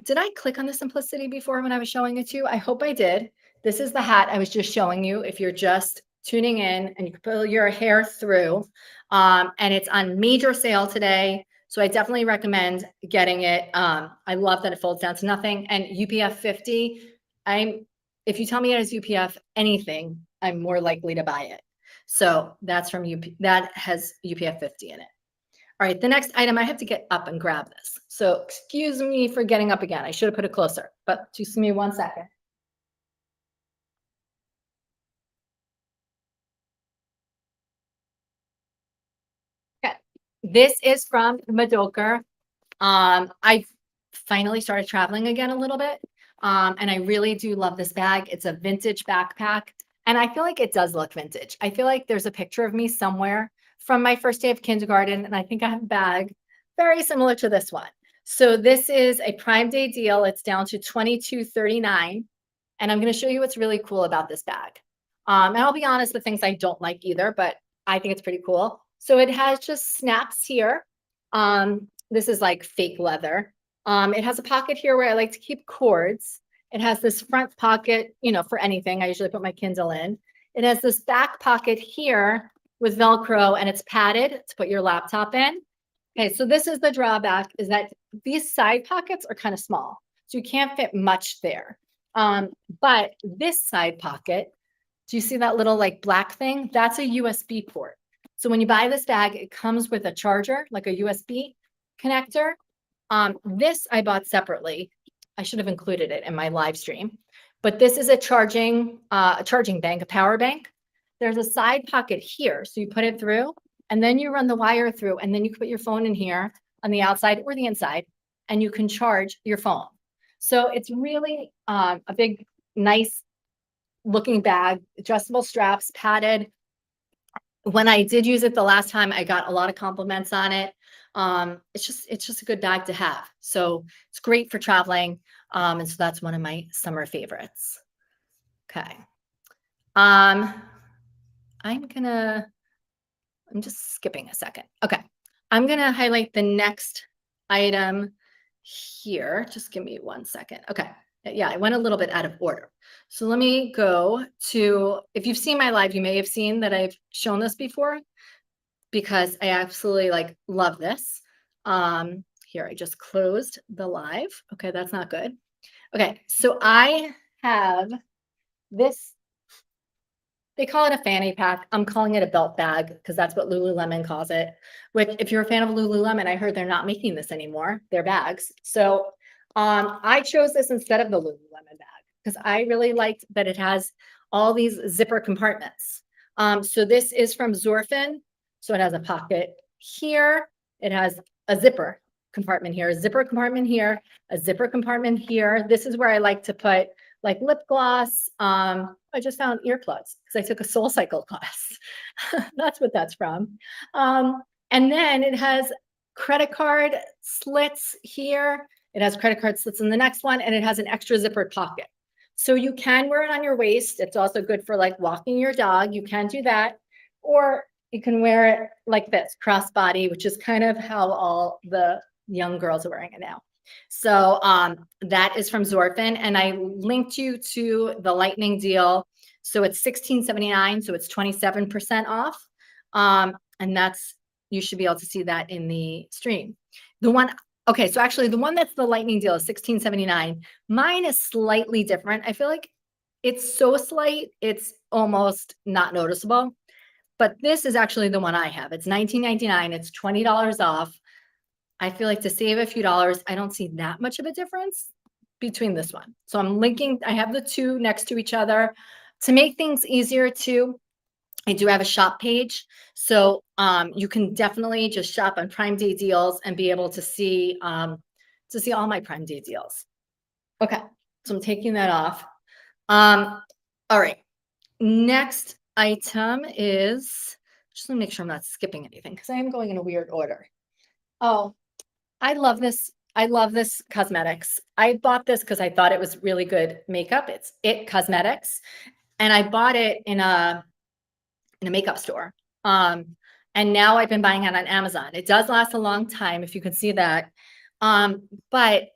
did I click on the Simplicity before when I was showing it to you? I hope I did. This is the hat I was just showing you if you're just tuning in and you can pull your hair through. And it's on major sale today. So I definitely recommend getting it. I love that it folds down to nothing. And UPF 50, if you tell me it has UPF anything, I'm more likely to buy it. So that's from that has UPF 50 in it. All right, the next item, I have to get up and grab this. So excuse me for getting up again. I should have put it closer, but just give me 1 second. Okay, this is from Madoka. I finally started traveling again a little bit, and I really do love this bag. It's a vintage backpack, and I feel like it does look vintage. I feel like there's a picture of me somewhere from my first day of kindergarten, and I think I have a bag very similar to this one. So this is a Prime Day deal. It's down to $22.39, and I'm going to show you what's really cool about this bag. And I'll be honest, the things I don't like either, but I think it's pretty cool. So it has just snaps here. This is like fake leather. It has a pocket here where I like to keep cords. It has this front pocket, for anything. I usually put my Kindle in. It has this back pocket here with Velcro, and it's padded to put your laptop in. Okay, so this is the drawback, is that these side pockets are kind of small, so you can't fit much there. But this side pocket, do you see that little like black thing? That's a USB port. So when you buy this bag, it comes with a charger, like a USB connector. This I bought separately. I should have included it in my live stream, but this is a charging bank, a power bank. There's a side pocket here, so you put it through, and then you run the wire through, and then you can put your phone in here on the outside or the inside, and you can charge your phone. So it's really a big, nice looking bag, adjustable straps, padded. When I did use it the last time, I got a lot of compliments on it. It's just a good bag to have. So it's great for traveling. And so that's one of my summer favorites. Okay. I'm just skipping a second. Okay. I'm going to highlight the next item here. Just give me 1 second. Okay. Yeah, I went a little bit out of order. So let me go to, if you've seen my live, you may have seen that I've shown this before because I absolutely love this. Here, I just closed the live. Okay, that's not good. Okay, so I have this, they call it a fanny pack. I'm calling it a belt bag because that's what Lululemon calls it. Which, if you're a fan of Lululemon, I heard they're not making this anymore, their bags. So I chose this instead of the Lululemon bag because I really liked that it has all these zipper compartments. So this is from Zorfin. So it has a pocket here. It has a zipper compartment here, a zipper compartment here, a zipper compartment here. This is where I like to put like lip gloss. I just found earplugs because I took a Soul Cycle class. That's what that's from. And then it has credit card slits here. It has credit card slits in the next one, and it has an extra zippered pocket. So you can wear it on your waist. It's also good for like walking your dog. You can do that. Or you can wear it like this, crossbody, which is kind of how all the young girls are wearing it now. So that is from Zorfin, and I linked you to the lightning deal. So it's $16.79, so it's 27% off. And that's, you should be able to see that in the stream. The one, okay, so actually the one that's the lightning deal is $16.79. Mine is slightly different. I feel like it's so slight, it's almost not noticeable. But this is actually the one I have. It's $19.99. It's $20 off. I feel like to save a few dollars, I don't see that much of a difference between this one. So I'm linking, I have the two next to each other. To make things easier too, I do have a shop page. So you can definitely just shop on Prime Day deals and be able to see all my Prime Day deals. Okay, so I'm taking that off. All right, next item is, just want to make sure I'm not skipping anything because I am going in a weird order. Oh, I love this. I love this cosmetics. I bought this because I thought it was really good makeup. It's It Cosmetics. And I bought it in a makeup store. And now I've been buying it on Amazon. It does last a long time, if you can see that. But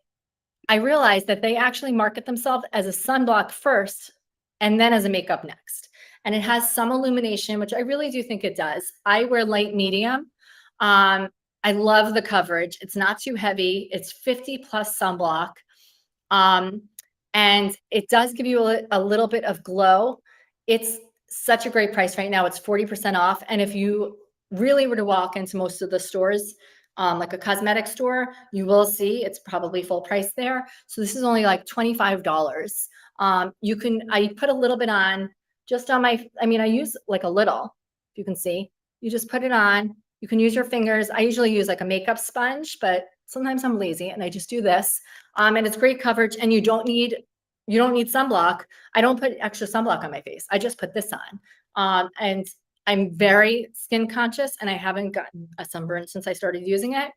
I realized that they actually market themselves as a sunblock first and then as a makeup next. And it has some illumination, which I really do think it does. I wear light medium. I love the coverage. It's not too heavy. It's 50 plus sunblock. And it does give you a little bit of glow. It's such a great price right now. It's 40% off. And if you really were to walk into most of the stores, like a cosmetic store, you will see it's probably full price there. So this is only like $25. I put a little bit on just on my, I use like a little, if you can see, you just put it on. You can use your fingers. I usually use like a makeup sponge, but sometimes I'm lazy and I just do this. And it's great coverage, and you don't need sunblock. I don't put extra sunblock on my face. I just put this on. And I'm very skin conscious, and I haven't gotten a sunburn since I started using it.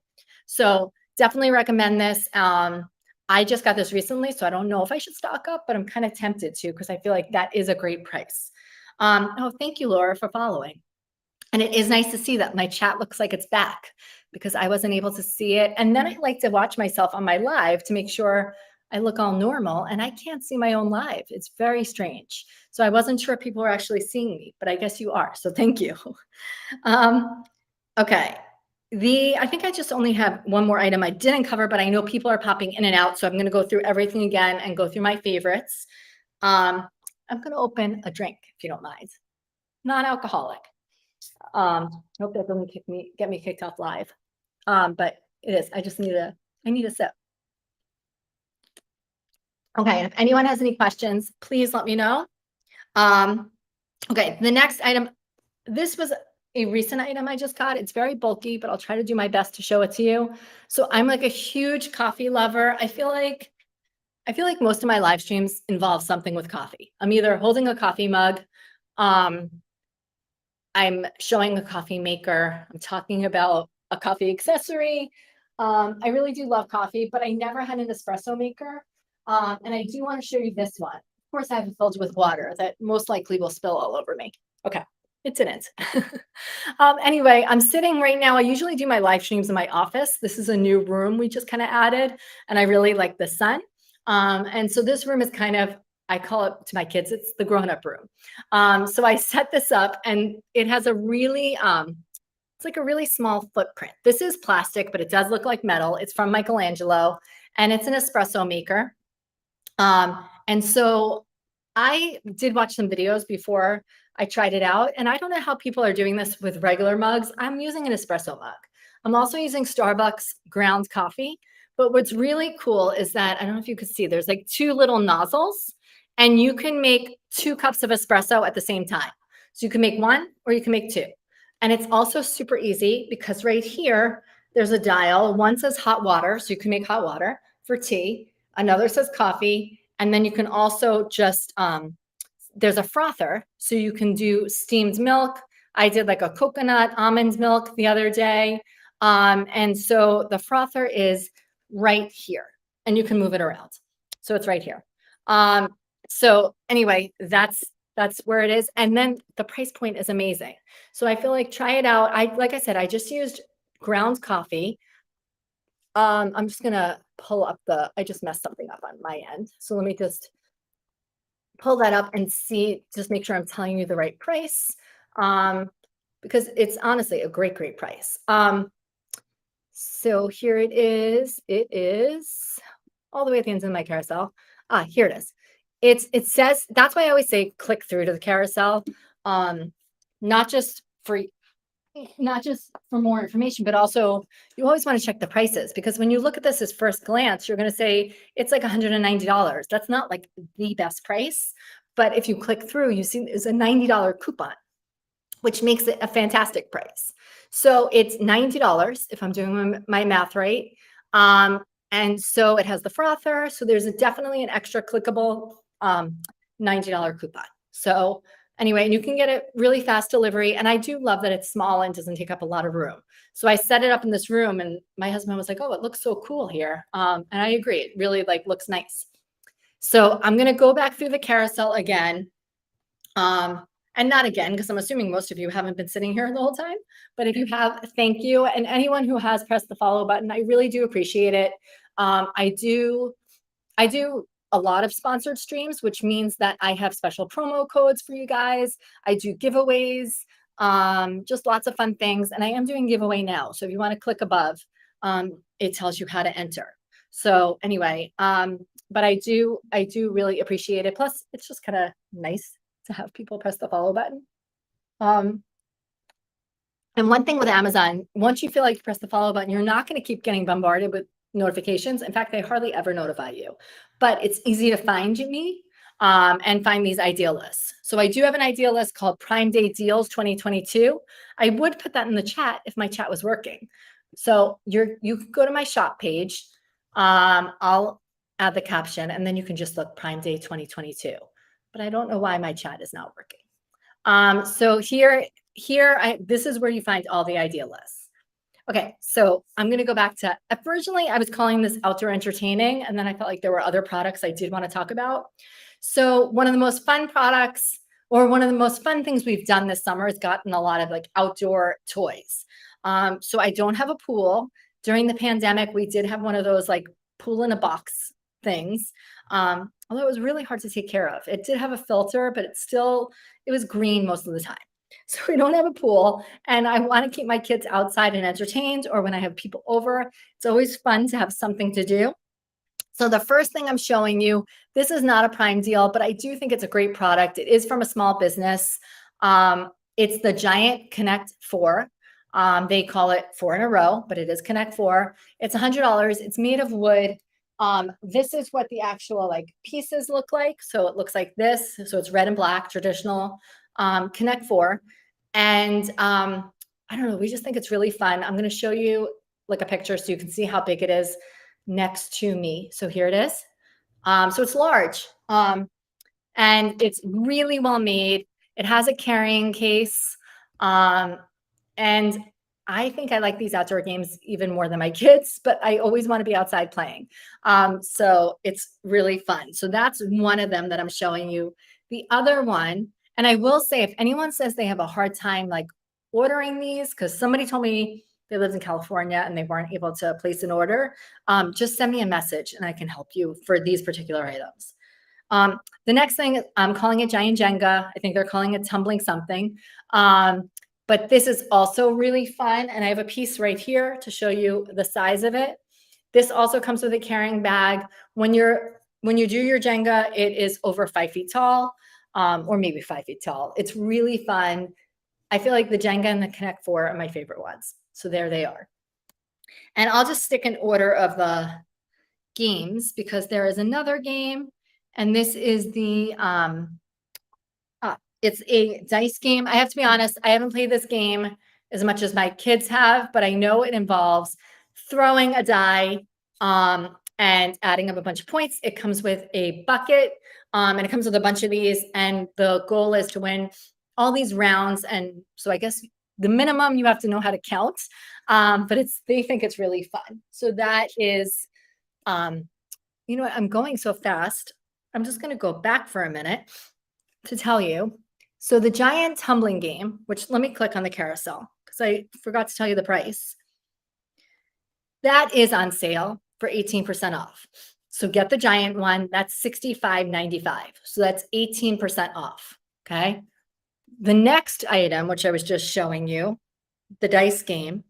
So definitely recommend this. I just got this recently, so I don't know if I should stock up, but I'm kind of tempted to because I feel like that is a great price. Oh, thank you, Laura, for following. And it is nice to see that my chat looks like it's back because I wasn't able to see it. And then I like to watch myself on my live to make sure I look all normal, and I can't see my own live. It's very strange. So I wasn't sure if people were actually seeing me, but I guess you are. So thank you. Okay. I think I just only have one more item I didn't cover, but I know people are popping in and out. So I'm going to go through everything again and go through my favorites. I'm going to open a drink, if you don't mind. Non-alcoholic. Hope that doesn't get me kicked off live. But it is. I need a sip. Okay, if anyone has any questions, please let me know. Okay, the next item, this was a recent item I just got. It's very bulky, but I'll try to do my best to show it to you. So I'm like a huge coffee lover. I feel like most of my live streams involve something with coffee. I'm either holding a coffee mug, I'm showing a coffee maker, I'm talking about a coffee accessory. I really do love coffee, but I never had an espresso maker. And I do want to show you this one. Of course, I have it filled with water that most likely will spill all over me. Okay, it didn't. Anyway, I'm sitting right now. I usually do my live streams in my office. This is a new room we just kind of added, and I really like the sun. And so this room is kind of, I call it to my kids, it's the grown-up room. So I set this up, and it has a really, it's like a really small footprint. This is plastic, but it does look like metal. It's from Michelangelo, and it's an espresso maker. And so I did watch some videos before I tried it out, and I don't know how people are doing this with regular mugs. I'm using an espresso mug. I'm also using Starbucks ground coffee, but what's really cool is that, I don't know if you could see, there's like two little nozzles, and you can make 2 cups of espresso at the same time. So you can make one or you can make two. And it's also super easy because right here, there's a dial. One says hot water, so you can make hot water for tea. Another says coffee. And then you can also just, there's a frother, so you can do steamed milk. I did like a coconut almond milk the other day. And so the frother is right here and you can move it around. So it's right here. So anyway, that's where it is. And then the price point is amazing. So I feel like try it out. Like I said, I just used ground coffee. I'm just gonna pull up I just messed something up on my end. So let me just pull that up and see, just make sure I'm telling you the right price. Because it's honestly a great, great price. So here it is. It is all the way at the end of my carousel. Here it is. It says, that's why I always say click through to the carousel. Not just for more information, but also you always want to check the prices, because when you look at this as first glance, you're going to say it's like $190. That's not like the best price. But if you click through, you see there's a $90 coupon, which makes it a fantastic price. So it's $90 if I'm doing my math right. And so it has the frother. So there's definitely an extra clickable $90 coupon. So anyway, and you can get it really fast delivery. And I do love that it's small and doesn't take up a lot of room. So I set it up in this room and my husband was like, oh, it looks so cool here. And I agree. It really like looks nice. So I'm going to go back through the carousel again. And not again, because I'm assuming most of you haven't been sitting here the whole time. But if you have, thank you. And anyone who has pressed the follow button, I really do appreciate it. I do a lot of sponsored streams, which means that I have special promo codes for you guys. I do giveaways, just lots of fun things. And I am doing giveaway now. So if you want to click above, it tells you how to enter. So anyway, but I do really appreciate it. Plus, it's just kind of nice to have people press the follow button. And one thing with Amazon, once you feel like you press the follow button, you're not going to keep getting bombarded with notifications. In fact, they hardly ever notify you, but it's easy to find me and find these ideal lists. So I do have an ideal list called Prime Day Deals 2022. I would put that in the chat if my chat was working. So you can go to my shop page. I'll add the caption and then you can just look Prime Day 2022. But I don't know why my chat is not working. So here, this is where you find all the ideal lists. Okay, so I'm going to go back to, originally I was calling this outdoor entertaining, and then I felt like there were other products I did want to talk about. So one of the most fun products, or one of the most fun things we've done this summer, has gotten a lot of like outdoor toys. So I don't have a pool. During the pandemic, we did have one of those like pool in a box things. Although it was really hard to take care of. It did have a filter, but it was green most of the time. So we don't have a pool, and I want to keep my kids outside and entertained, or when I have people over, it's always fun to have something to do. So the first thing I'm showing you, this is not a Prime deal, but I do think it's a great product. It is from a small business. It's the Giant Connect 4. They call it 4 in a row, but it is Connect 4. It's $100. It's made of wood. This is what the actual like pieces look like. So it looks like this. So it's red and black, traditional Connect 4. And I don't know, we just think it's really fun. I'm going to show you like a picture so you can see how big it is next to me. So here it is. So it's large and it's really well made. It has a carrying case. And I think I like these outdoor games even more than my kids, but I always want to be outside playing. So it's really fun. So that's one of them that I'm showing you. The other one, and I will say, if anyone says they have a hard time like ordering these, because somebody told me they lived in California and they weren't able to place an order, just send me a message and I can help you for these particular items. The next thing, I'm calling it Giant Jenga. I think they're calling it tumbling something. But this is also really fun. And I have a piece right here to show you the size of it. This also comes with a carrying bag. When you do your Jenga, it is over 5 feet tall. Or maybe 5 feet tall. It's really fun. I feel like the Jenga and the Connect 4 are my favorite ones. So there they are. And I'll just stick an order of the games because there is another game. And this is the, It's a dice game. I have to be honest, I haven't played this game as much as my kids have, but I know it involves throwing a die, and adding up a bunch of points. It comes with a bucket, and it comes with a bunch of these, and the goal is to win all these rounds. And so I guess the minimum you have to know how to count, but they think it's really fun. So that is, um, you know what? I'm going so fast. I'm just going to go back for a minute to tell you. So the giant tumbling game, which let me click on the carousel because I forgot to tell you the price. That is on sale for 18% off. So get the giant one. That's $65.95. So that's 18% off. Okay. The next item, which I was just showing you, the dice game.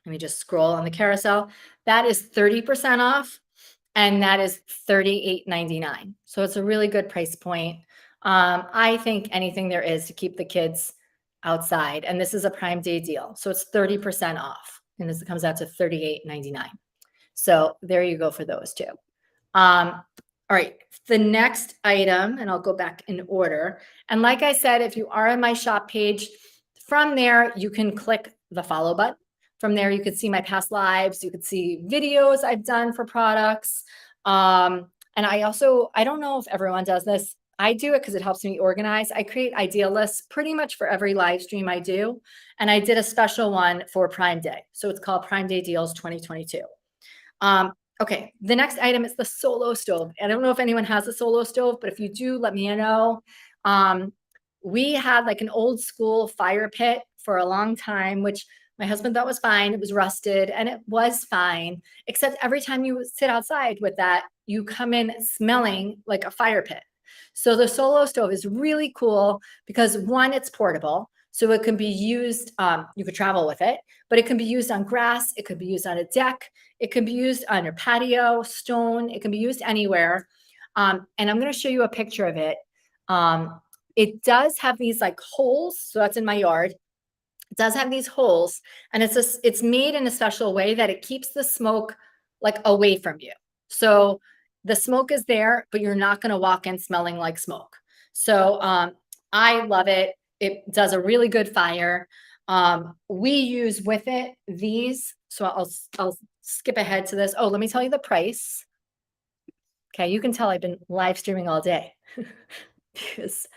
Let me just scroll on the carousel. That is 30% off, and that is $38.99. So it's a really good price point. I think anything there is to keep the kids outside, and this is a Prime Day deal. So it's 30% off, and this comes out to $38.99. So there you go for those two. All right, the next item, and I'll go back in order. And like I said, if you are on my shop page, from there, you can click the follow button. From there, you could see my past lives. You could see videos I've done for products. And I don't know if everyone does this. I do it because it helps me organize. I create idea lists pretty much for every live stream I do. And I did a special one for Prime Day. So it's called Prime Day Deals 2022. Okay, the next item is the Solo Stove. I don't know if anyone has a Solo Stove, but if you do, let me know. We had like an old school fire pit for a long time, which my husband thought was fine. It was rusted and it was fine, except every time you sit outside with that, you come in smelling like a fire pit. So the Solo Stove is really cool because one, it's portable. So it can be used, you could travel with it, but it can be used on grass. It could be used on a deck. It can be used on your patio, stone. It can be used anywhere. And I'm going to show you a picture of it. It does have these like holes. So that's in my yard. It does have these holes, and it's made in a special way that it keeps the smoke like away from you. So the smoke is there, but you're not going to walk in smelling like smoke. So I love it. It does a really good fire. We use with it these. So I'll skip ahead to this. Oh, let me tell you the price. Okay, you can tell I've been live streaming all day. Because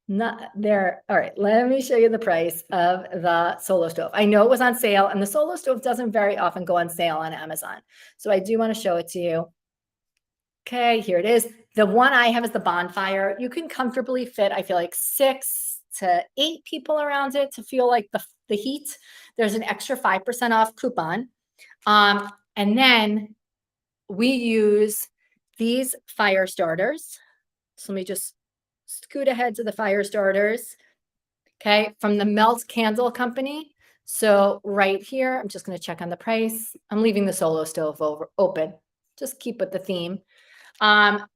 not there. All right, let me show you the price of the Solo Stove. I know it was on sale, and the Solo Stove doesn't very often go on sale on Amazon. So I do want to show it to you. Okay, here it is. The one I have is the Bonfire. You can comfortably fit, I feel like 6 to 8 people around it to feel like the heat. There's an extra 5% off coupon. And then we use these fire starters. So let me just scoot ahead to the fire starters. Okay, from the Melt Candle Company. So right here, I'm just going to check on the price. I'm leaving the Solo Stove open. Just keep with the theme. The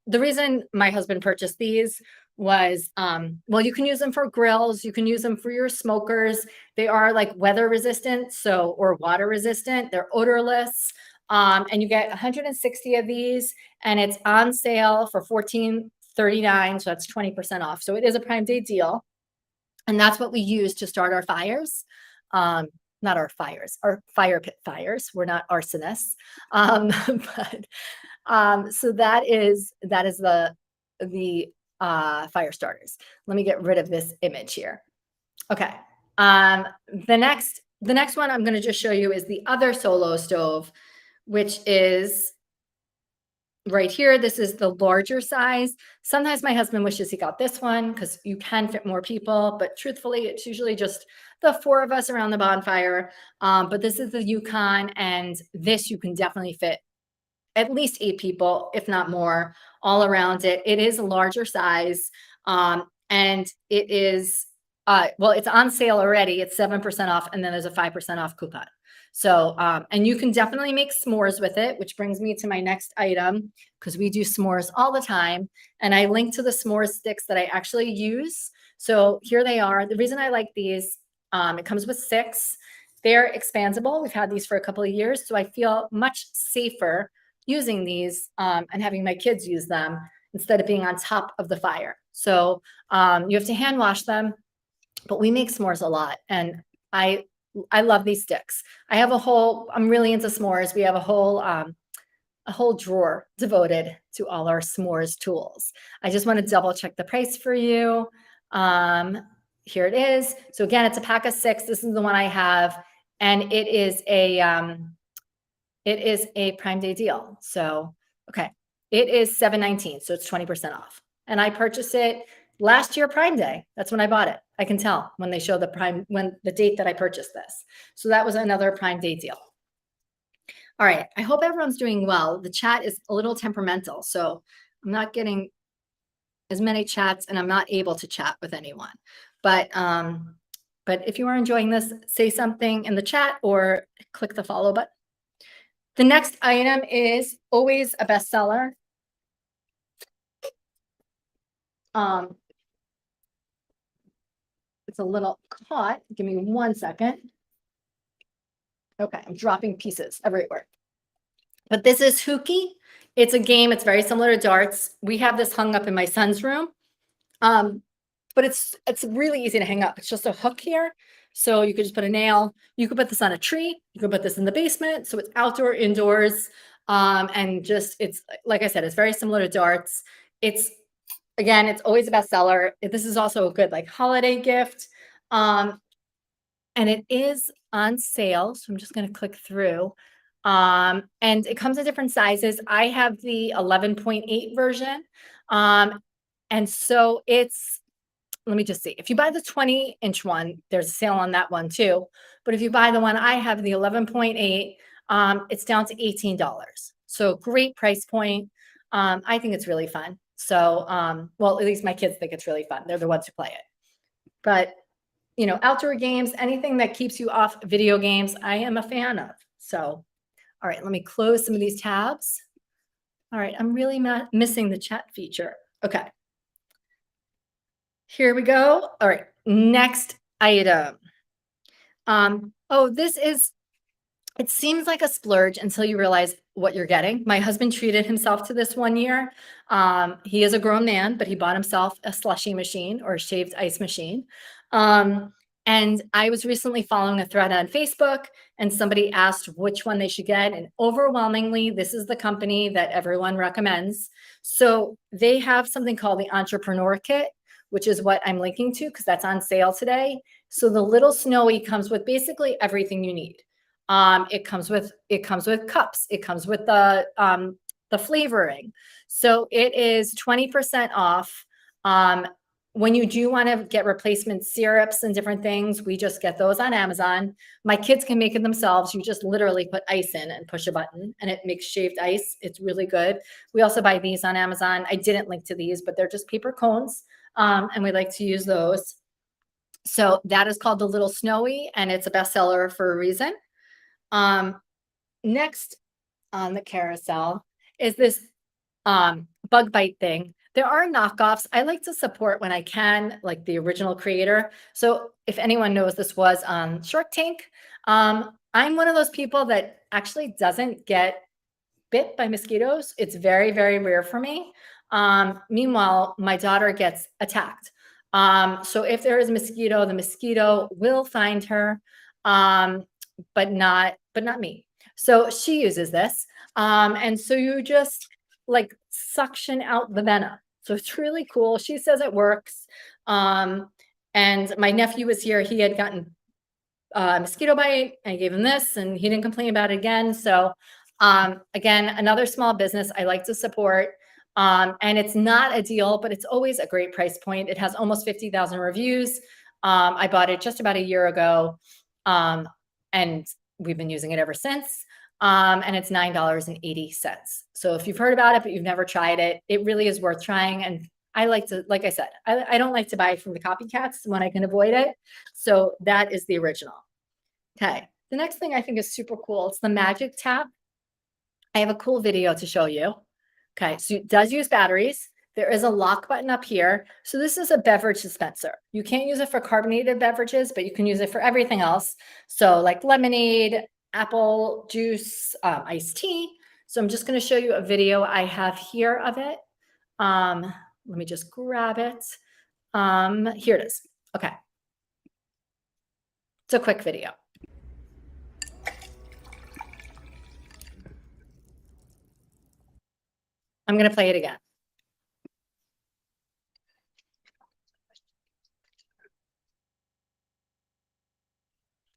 reason my husband purchased these was, well, you can use them for grills. You can use them for your smokers. They are like weather resistant, or water resistant. They're odorless. And you get 160 of these, and it's on sale for $14.39. So that's 20% off. So it is a Prime Day deal. And that's what we use to start our fires. Not our fires, our fire pit fires. We're not arsonists. So that is the fire starters. Let me get rid of this image here. Okay. The next one I'm going to just show you is the other Solo Stove, which is right here. This is the larger size. Sometimes my husband wishes he got this one because you can fit more people, but truthfully, it's usually just the 4 of us around the bonfire. But this is the Yukon, and this you can definitely fit at least 8 people, if not more, all around it. It is a larger size, and it is, well, it's on sale already. It's 7% off, and then there's a 5% off coupon. So, and you can definitely make s'mores with it, which brings me to my next item, because we do s'mores all the time. And I link to the s'mores sticks that I actually use. So here they are. The reason I like these, it comes with 6. They're expandable. We've had these for a couple of years, so I feel much safer using these, and having my kids use them instead of being on top of the fire. So you have to hand wash them, but we make s'mores a lot. And I I love these sticks. I'm really into s'mores. We have a whole drawer devoted to all our s'mores tools. I just want to double check the price for you. Um, Here it is. So again, it's a pack of 6. This is the one I have, and it is a Prime Day deal. So okay, it is $7.19, so it's 20% off. And I purchased it last year Prime Day. That's when I bought it. I can tell when they show the date that I purchased this. So that was another Prime Day deal. All right. I hope everyone's doing well. The chat is a little temperamental, so I'm not getting as many chats and I'm not able to chat with anyone. But if you are enjoying this, say something in the chat or click the follow button. The next item is always a bestseller. It's a little caught. Give me 1 second. Okay, I'm dropping pieces everywhere. But this is Hooky. It's a game. It's very similar to darts. We have this hung up in my son's room. But it's really easy to hang up. It's just a hook here. So you could just put a nail. You could put this on a tree. You could put this in the basement. So it's outdoor, indoors. And just, it's like I said, it's very similar to darts. Again, it's always a bestseller. This is also a good like holiday gift. And it is on sale. So I'm just going to click through. And it comes in different sizes. I have the 11.8 version. And so let me just see. If you buy the 20-inch one, there's a sale on that one too. But if you buy the one I have, the 11.8, it's down to $18. So great price point. I think it's really fun. So, well, at least my kids think it's really fun. They're the ones who play it. But, outdoor games, anything that keeps you off video games, I am a fan of. So, all right, let me close some of these tabs. All right, I'm really missing the chat feature. Okay. Here we go. All right, next item. It seems like a splurge until you realize what you're getting. My husband treated himself to this one year. He is a grown man, but he bought himself a slushy machine or a shaved ice machine. And I was recently following a thread on Facebook, and somebody asked which one they should get. And overwhelmingly, this is the company that everyone recommends. So they have something called the Entrepreneur Kit, which is what I'm linking to because that's on sale today. So the little Snowy comes with basically everything you need. It comes with cups. It comes with the flavoring. So it is 20% off. When you do want to get replacement syrups and different things, we just get those on Amazon. My kids can make it themselves. You just literally put ice in and push a button and it makes shaved ice. It's really good. We also buy these on Amazon. I didn't link to these, but they're just paper cones. And we like to use those. So that is called the Little Snowy, and it's a bestseller for a reason. Next on the carousel is this bug bite thing. There are knockoffs. I like to support when I can, like the original creator. So if anyone knows, this was on Shark Tank. I'm one of those people that actually doesn't get bit by mosquitoes. It's very, very rare for me. Meanwhile, my daughter gets attacked. So if there is a mosquito, the mosquito will find her, but not me. So she uses this. And so you just like suction out the venom. So it's really cool. She says it works. And my nephew was here. He had gotten a mosquito bite. I gave him this and he didn't complain about it again. So again, another small business I like to support. And it's not a deal, but it's always a great price point. It has almost 50,000 reviews. I bought it just about a year ago. And we've been using it ever since. And it's $9.80. So if you've heard about it, but you've never tried it, it really is worth trying. And I like to, like I said, I don't like to buy from the copycats when I can avoid it. So that is the original. Okay. The next thing I think is super cool. It's the Magic Tap. I have a cool video to show you. Okay. So it does use batteries. There is a lock button up here. So this is a beverage dispenser. You can't use it for carbonated beverages, but you can use it for everything else. So like lemonade, apple juice, iced tea. So I'm just going to show you a video I have here of it. Let Let me just grab it. Here it is. Okay. It's a quick video. I'm going to play it again.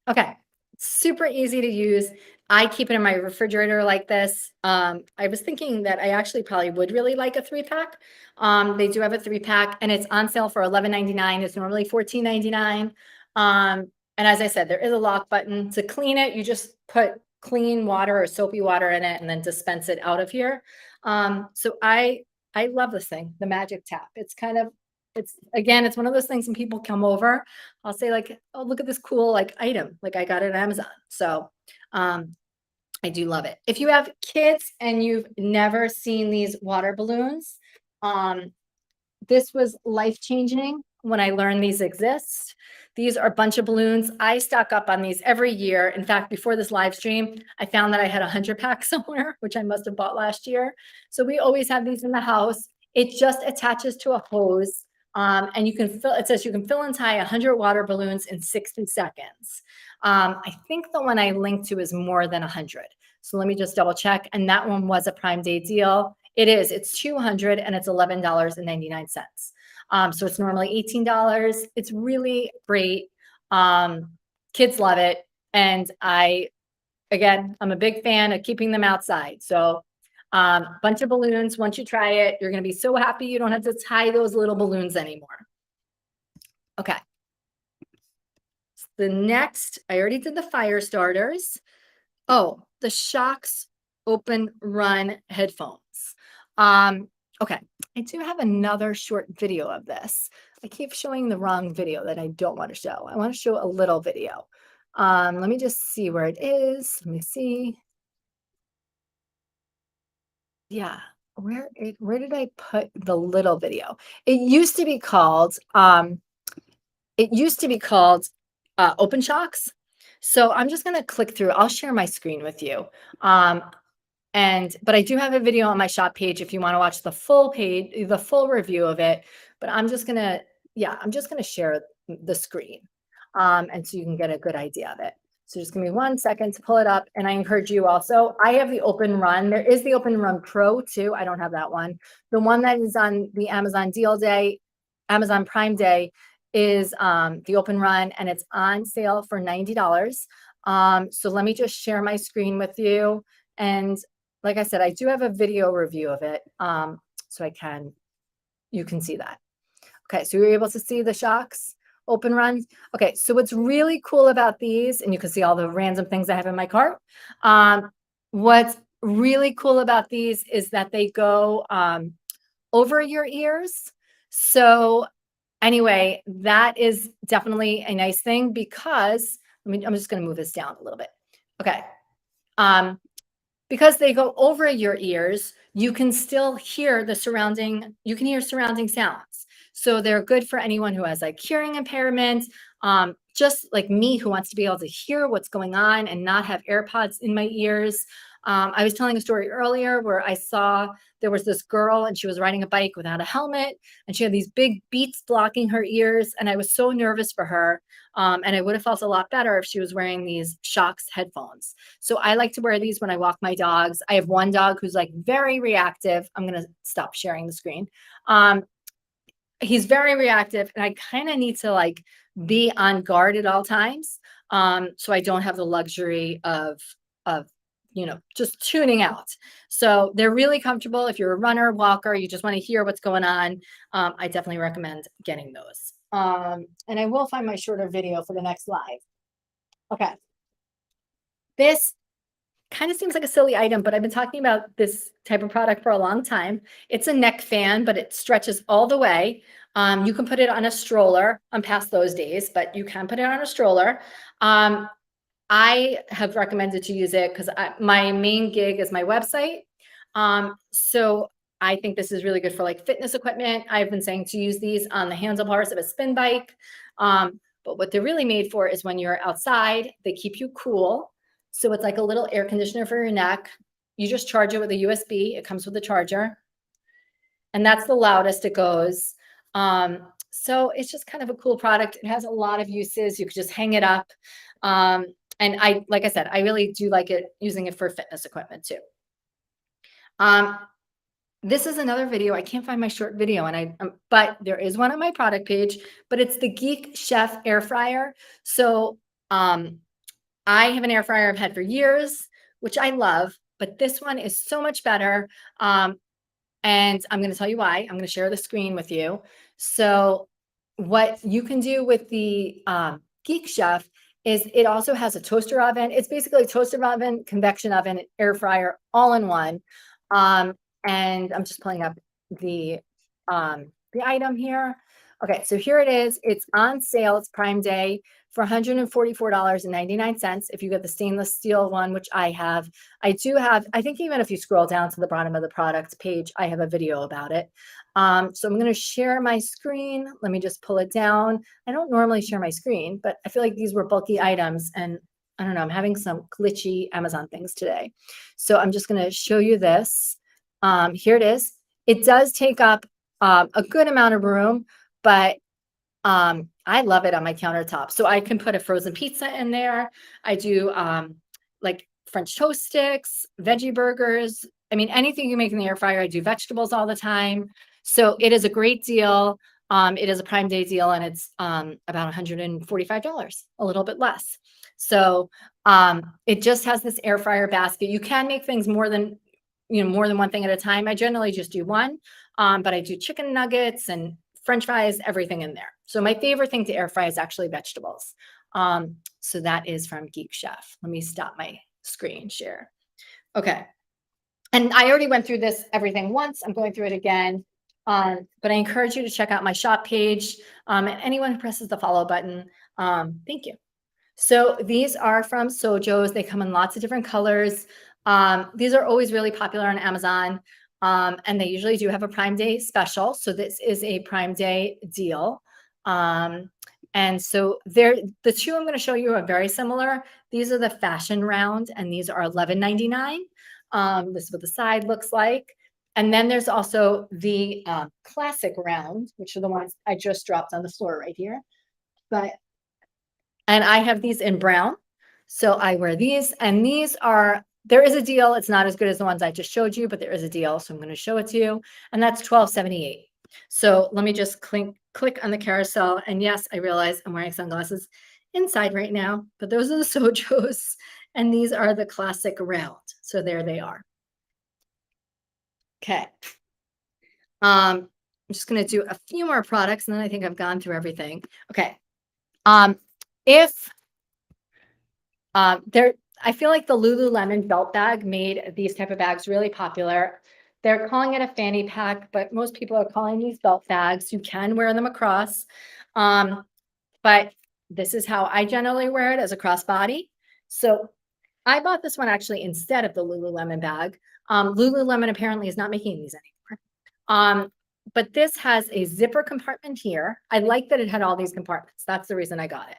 Okay. Super easy to use. I keep it in my refrigerator like this. I was thinking that I actually probably would really like a 3-pack. They do have a 3-pack and it's on sale for $11.99. It's normally $14.99. And as I said, there is a lock button. To clean it, you just put clean water or soapy water in it and then dispense it out of here. So I love this thing, the Magic Tap. It's again, it's one of those things when people come over, I'll say like, "Oh, look at this cool like item." Like I got it on Amazon. So, um, I do love it. If you have kids and you've never seen these water balloons, um, this was life-changing when I learned these exist. These are a bunch of balloons. I stock up on these every year. In fact, before this live stream, I found that I had a 100-pack somewhere, which I must have bought last year. So we always have these in the house. It just attaches to a hose. And you can fill, it says you can fill and tie 100 water balloons in 60 seconds. I think the one I linked to is more than 100. So let me just double check. And that one was a Prime Day deal. It is. It's 200 and it's $11.99. So it's normally $18. It's really great. Kids love it. And again, I'm a big fan of keeping them outside. So bunch of balloons. Once you try it, you're going to be so happy you don't have to tie those little balloons anymore. Okay. The next, I already did the fire starters. Oh, the Shokz Open Run headphones. Okay, I do have another short video of this. I keep showing the wrong video that I don't want to show. I want to show a little video. Let me just see where it is. Let me see. Yeah, where did I put the little video? It used to be called Open Shocks. So I'm just going to click through. I'll share my screen with you. But I do have a video on my shop page if you want to watch the full page, the full review of it. But I'm just going to share the screen. And so you can get a good idea of it. So just give me 1 second to pull it up. And I encourage you also, I have the Open Run. There is the Open Run Pro too. I don't have that one. The one that is on the Amazon deal day, Amazon Prime Day is the Open Run and it's on sale for $90. So let me just share my screen with you. And like I said, I do have a video review of it. So you can see that. Okay, so you're able to see the Shokz Open Runs. Okay, so what's really cool about these, and you can see all the random things I have in my cart. What's really cool about these is that they go over your ears. So anyway, that is definitely a nice thing because, I'm just gonna move this down a little bit. Okay. Because they go over your ears, you can still hear surrounding sounds. So they're good for anyone who has like hearing impairment, just like me who wants to be able to hear what's going on and not have AirPods in my ears. I was telling a story earlier where I saw there was this girl and she was riding a bike without a helmet and she had these big beats blocking her ears. And I was so nervous for her. And I would have felt a lot better if she was wearing these Shokz headphones. So I like to wear these when I walk my dogs. I have one dog who's like very reactive. I'm going to stop sharing the screen. He's very reactive and I kind of need to like be on guard at all times. So I don't have the luxury of just tuning out. So they're really comfortable. If you're a runner, walker, you just want to hear what's going on. I definitely recommend getting those. And I will find my shorter video for the next live. Okay. This kind of seems like a silly item, but I've been talking about this type of product for a long time. It's a neck fan, but it stretches all the way. You can put it on a stroller. I'm past those days, but you can put it on a stroller. I have recommended to use it because my main gig is my website. So I think this is really good for like fitness equipment. I've been saying to use these on the handlebars of a spin bike. But what they're really made for is when you're outside, they keep you cool. So it's like a little air conditioner for your neck. You just charge it with a USB. It comes with a charger. and that's the loudest it goes. So it's just kind of a cool product. It has a lot of uses. You could just hang it up. Um, and like I said, I really do like it using it for fitness equipment too. Um, this is another video. I can't find my short video, and but there is one on my product page. But it's the Geek Chef air fryer. So I have an air fryer I've had for years, which I love. But this one is so much better. And I'm going to tell you why. I'm going to share the screen with you. So what you can do with the Geek Chef is it also has a toaster oven. It's basically a toaster oven, convection oven, air fryer, all in one. And I'm just pulling up the item here. Okay, so here it is. It's on sale. It's Prime Day for $144.99. If you get the stainless steel one, which I have, I do have, I think even if you scroll down to the bottom of the product page, I have a video about it. So I'm going to share my screen. Let me just pull it down. I don't normally share my screen, but I feel like these were bulky items and I don't know, I'm having some glitchy Amazon things today. So I'm just going to show you this. Here it is. It does take up a good amount of room, but I love it on my countertop. So I can put a frozen pizza in there. I do like French toast sticks, veggie burgers. I mean, anything you make in the air fryer. I do vegetables all the time. So it is a great deal. It is a Prime Day deal, and it's about $145, a little bit less. So it just has this air fryer basket. You can make things more than one thing at a time. I generally just do one, but I do chicken nuggets and French fries, everything in there. So my favorite thing to air fry is actually vegetables. So that is from Geek Chef. Let me stop my screen share. Okay. And I already went through everything once. I'm going through it again. But I encourage you to check out my shop page. And anyone who presses the follow button, thank you. So these are from Sojo's. They come in lots of different colors. These are always really popular on Amazon. And they usually do have a Prime Day special. So this is a Prime Day deal. And so the two I'm going to show you are very similar. These are the fashion round, and these are $11.99. This is what the side looks like. And then there's also the classic round, which are the ones I just dropped on the floor right here. And I have these in brown. So I wear these, and there is a deal. It's not as good as the ones I just showed you, but there is a deal. So I'm going to show it to you. And that's $12.78. So let me just click on the carousel. And yes, I realize I'm wearing sunglasses inside right now, but those are the Sojo's, and these are the classic round. So there they are. Okay. I'm just going to do a few more products, and then I think I've gone through everything. Okay. I feel like the Lululemon belt bag made these type of bags really popular. They're calling it a fanny pack, but most people are calling these belt bags. You can wear them across. But this is how I generally wear it, as a crossbody. So I bought this one actually instead of the Lululemon bag. Lululemon apparently is not making these anymore. But this has a zipper compartment here. I like that it had all these compartments. That's the reason I got it.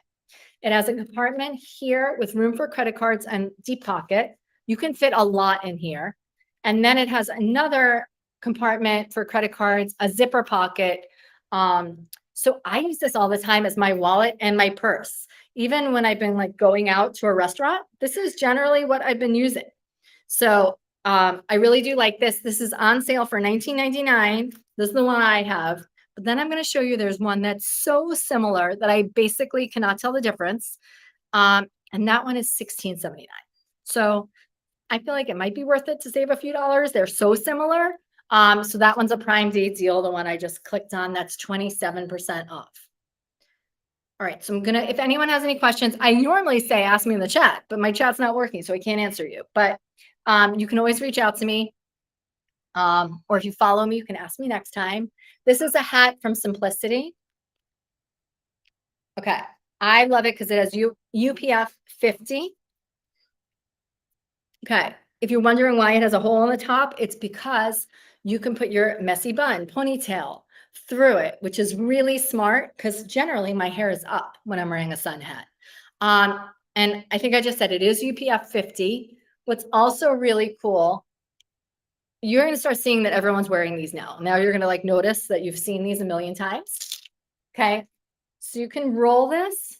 It has a compartment here with room for credit cards and deep pocket. You can fit a lot in here. And then it has another compartment for credit cards, a zipper pocket. So I use this all the time as my wallet and my purse. Even when I've been like going out to a restaurant, this is generally what I've been using. So I really do like this. This is on sale for $19.99. This is the one I have. But then I'm going to show you there's one that's so similar that I basically cannot tell the difference. And that one is $16.79. So I feel like it might be worth it to save a few dollars. They're so similar. So that one's a Prime Day deal. The one I just clicked on, that's 27% off. All right. So if anyone has any questions, I normally say, ask me in the chat, but my chat's not working, so I can't answer you. But you can always reach out to me. Or if you follow me, you can ask me next time. This is a hat from Simplicity. Okay. I love it because it has UPF 50. Okay. If you're wondering why it has a hole on the top, it's because you can put your messy bun, ponytail through it, which is really smart because generally my hair is up when I'm wearing a sun hat. And I think I just said it is UPF 50. What's also really cool you're going to start seeing that everyone's wearing these now. Now you're going to like notice that you've seen these a million times. Okay. So you can roll this.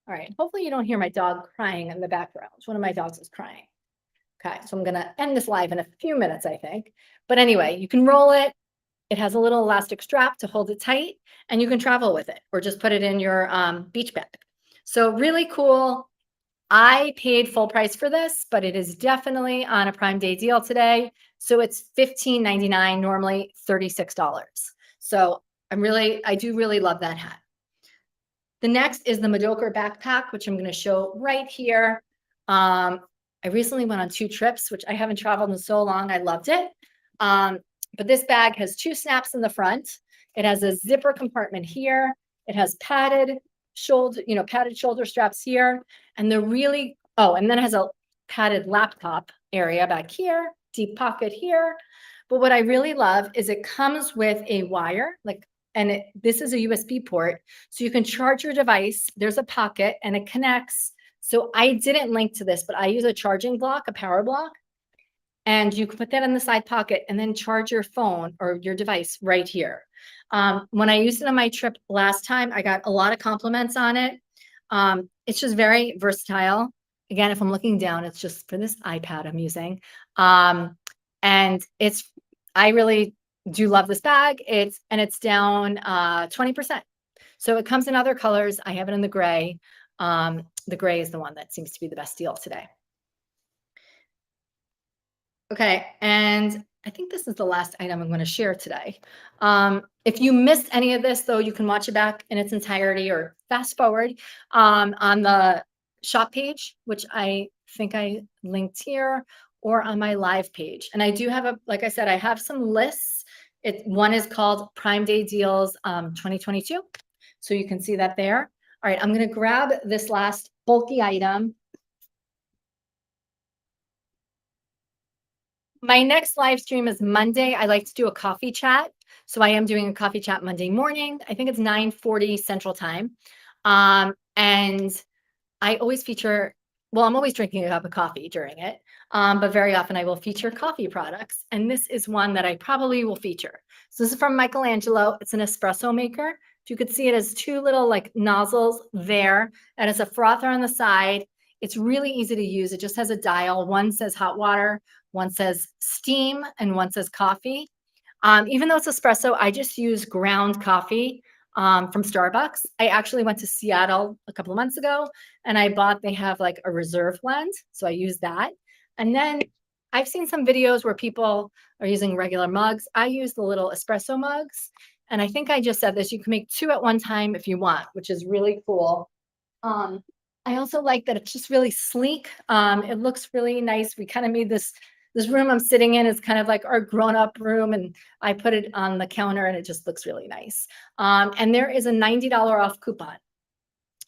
All right. Hopefully you don't hear my dog crying in the background. One of my dogs is crying. Okay. So I'm going to end this live in a few minutes, I think. But anyway, you can roll it. It has a little elastic strap to hold it tight, and you can travel with it or just put it in your beach bag. So really cool. I paid full price for this, but it is definitely on a Prime Day deal today. So it's $15.99, normally $36. So I do really love that hat. The next is the Madoka backpack, which I'm going to show right here. I recently went on 2 trips, which I haven't traveled in so long. I loved it. But this bag has 2 snaps in the front. It has a zipper compartment here. It has padded shoulder straps here. And they're really, and then it has a padded laptop area back here, deep pocket here. But what I really love is it comes with a wire, this is a USB port. So you can charge your device. There's a pocket and it connects. So I didn't link to this, but I use a charging block, a power block. And you can put that in the side pocket and then charge your phone or your device right here. When I used it on my trip last time, I got a lot of compliments on it. It's just very versatile. Again, if I'm looking down, it's just for this iPad I'm using. And I really do love this bag. It's down 20%. So it comes in other colors. I have it in the gray. The gray is the one that seems to be the best deal today. Okay, and I think this is the last item I'm going to share today. If you missed any of this, though, you can watch it back in its entirety or fast forward on the shop page, which I think I linked here, or on my live page. And I do have like I said, I have some lists. One is called Prime Day Deals 2022. So you can see that there. All right, I'm going to grab this last bulky item. My next live stream is Monday. I like to do a coffee chat. So I am doing a coffee chat Monday morning. I think it's 9:40 Central Time. And I always feature, I'm always drinking a cup of coffee during it. But very often I will feature coffee products. And this is one that I probably will feature. So this is from Michelangelo. It's an espresso maker. You could see it has 2 little nozzles there. And it's a frother on the side. It's really easy to use. It just has a dial. One says hot water, one says steam, and one says coffee. Even though it's espresso, I just use ground coffee from Starbucks. I actually went to Seattle a couple of months ago and they have a reserve blend. So I use that. And then I've seen some videos where people are using regular mugs. I use the little espresso mugs. And I think I just said this, you can make 2 at one time if you want, which is really cool. I also like that it's just really sleek. It looks really nice. We kind of made this room I'm sitting in is kind of like our grown-up room, and I put it on the counter and it just looks really nice. And there is a $90 off coupon.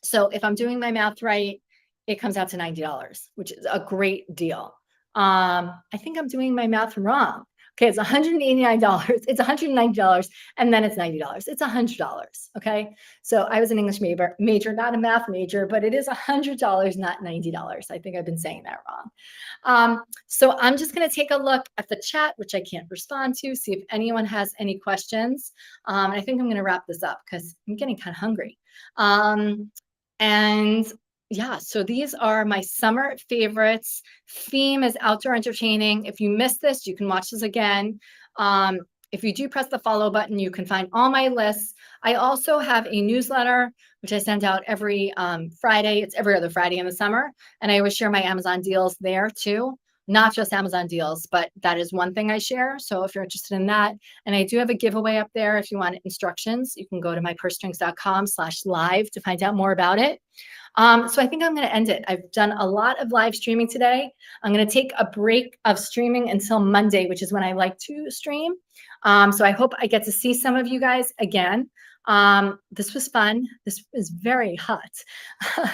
So if I'm doing my math right, it comes out to $90, which is a great deal. I think I'm doing my math wrong. Okay, it's $189. It's $190, and then it's $90. It's $100. Okay, so I was an English major, not a math major, but it is $100, not $90. I think I've been saying that wrong. So I'm just going to take a look at the chat, which I can't respond to, see if anyone has any questions. I think I'm going to wrap this up because I'm getting kind of hungry. And yeah, so these are my summer favorites. Theme is outdoor entertaining. If you missed this, you can watch this again. If you do press the follow button, you can find all my lists. I also have a newsletter, which I send out every Friday. It's every other Friday in the summer. And I always share my Amazon deals there too. Not just Amazon deals, but that is one thing I share. So if you're interested in that, and I do have a giveaway up there. If you want instructions, you can go to mypursestrings.com/live to find out more about it. So I think I'm going to end it. I've done a lot of live streaming today. I'm going to take a break of streaming until Monday, which is when I like to stream. So I hope I get to see some of you guys again. This was fun. This is very hot.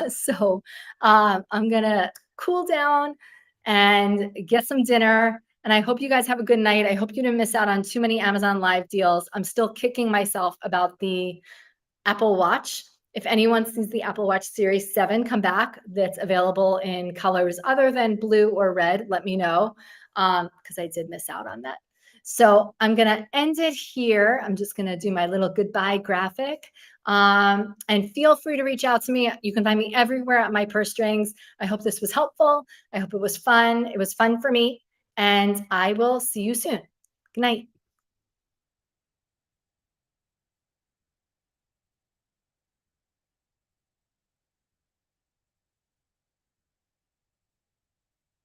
So I'm going to cool down and get some dinner. And I hope you guys have a good night. I hope you didn't miss out on too many Amazon Live deals. I'm still kicking myself about the Apple Watch. If anyone sees the Apple Watch Series 7 come back that's available in colors other than blue or red, let me know, because I did miss out on that. So I'm going to end it here. I'm just going to do my little goodbye graphic. And feel free to reach out to me. You can find me everywhere at My Purse Strings. I hope this was helpful. I hope it was fun. It was fun for me. And I will see you soon. Good night.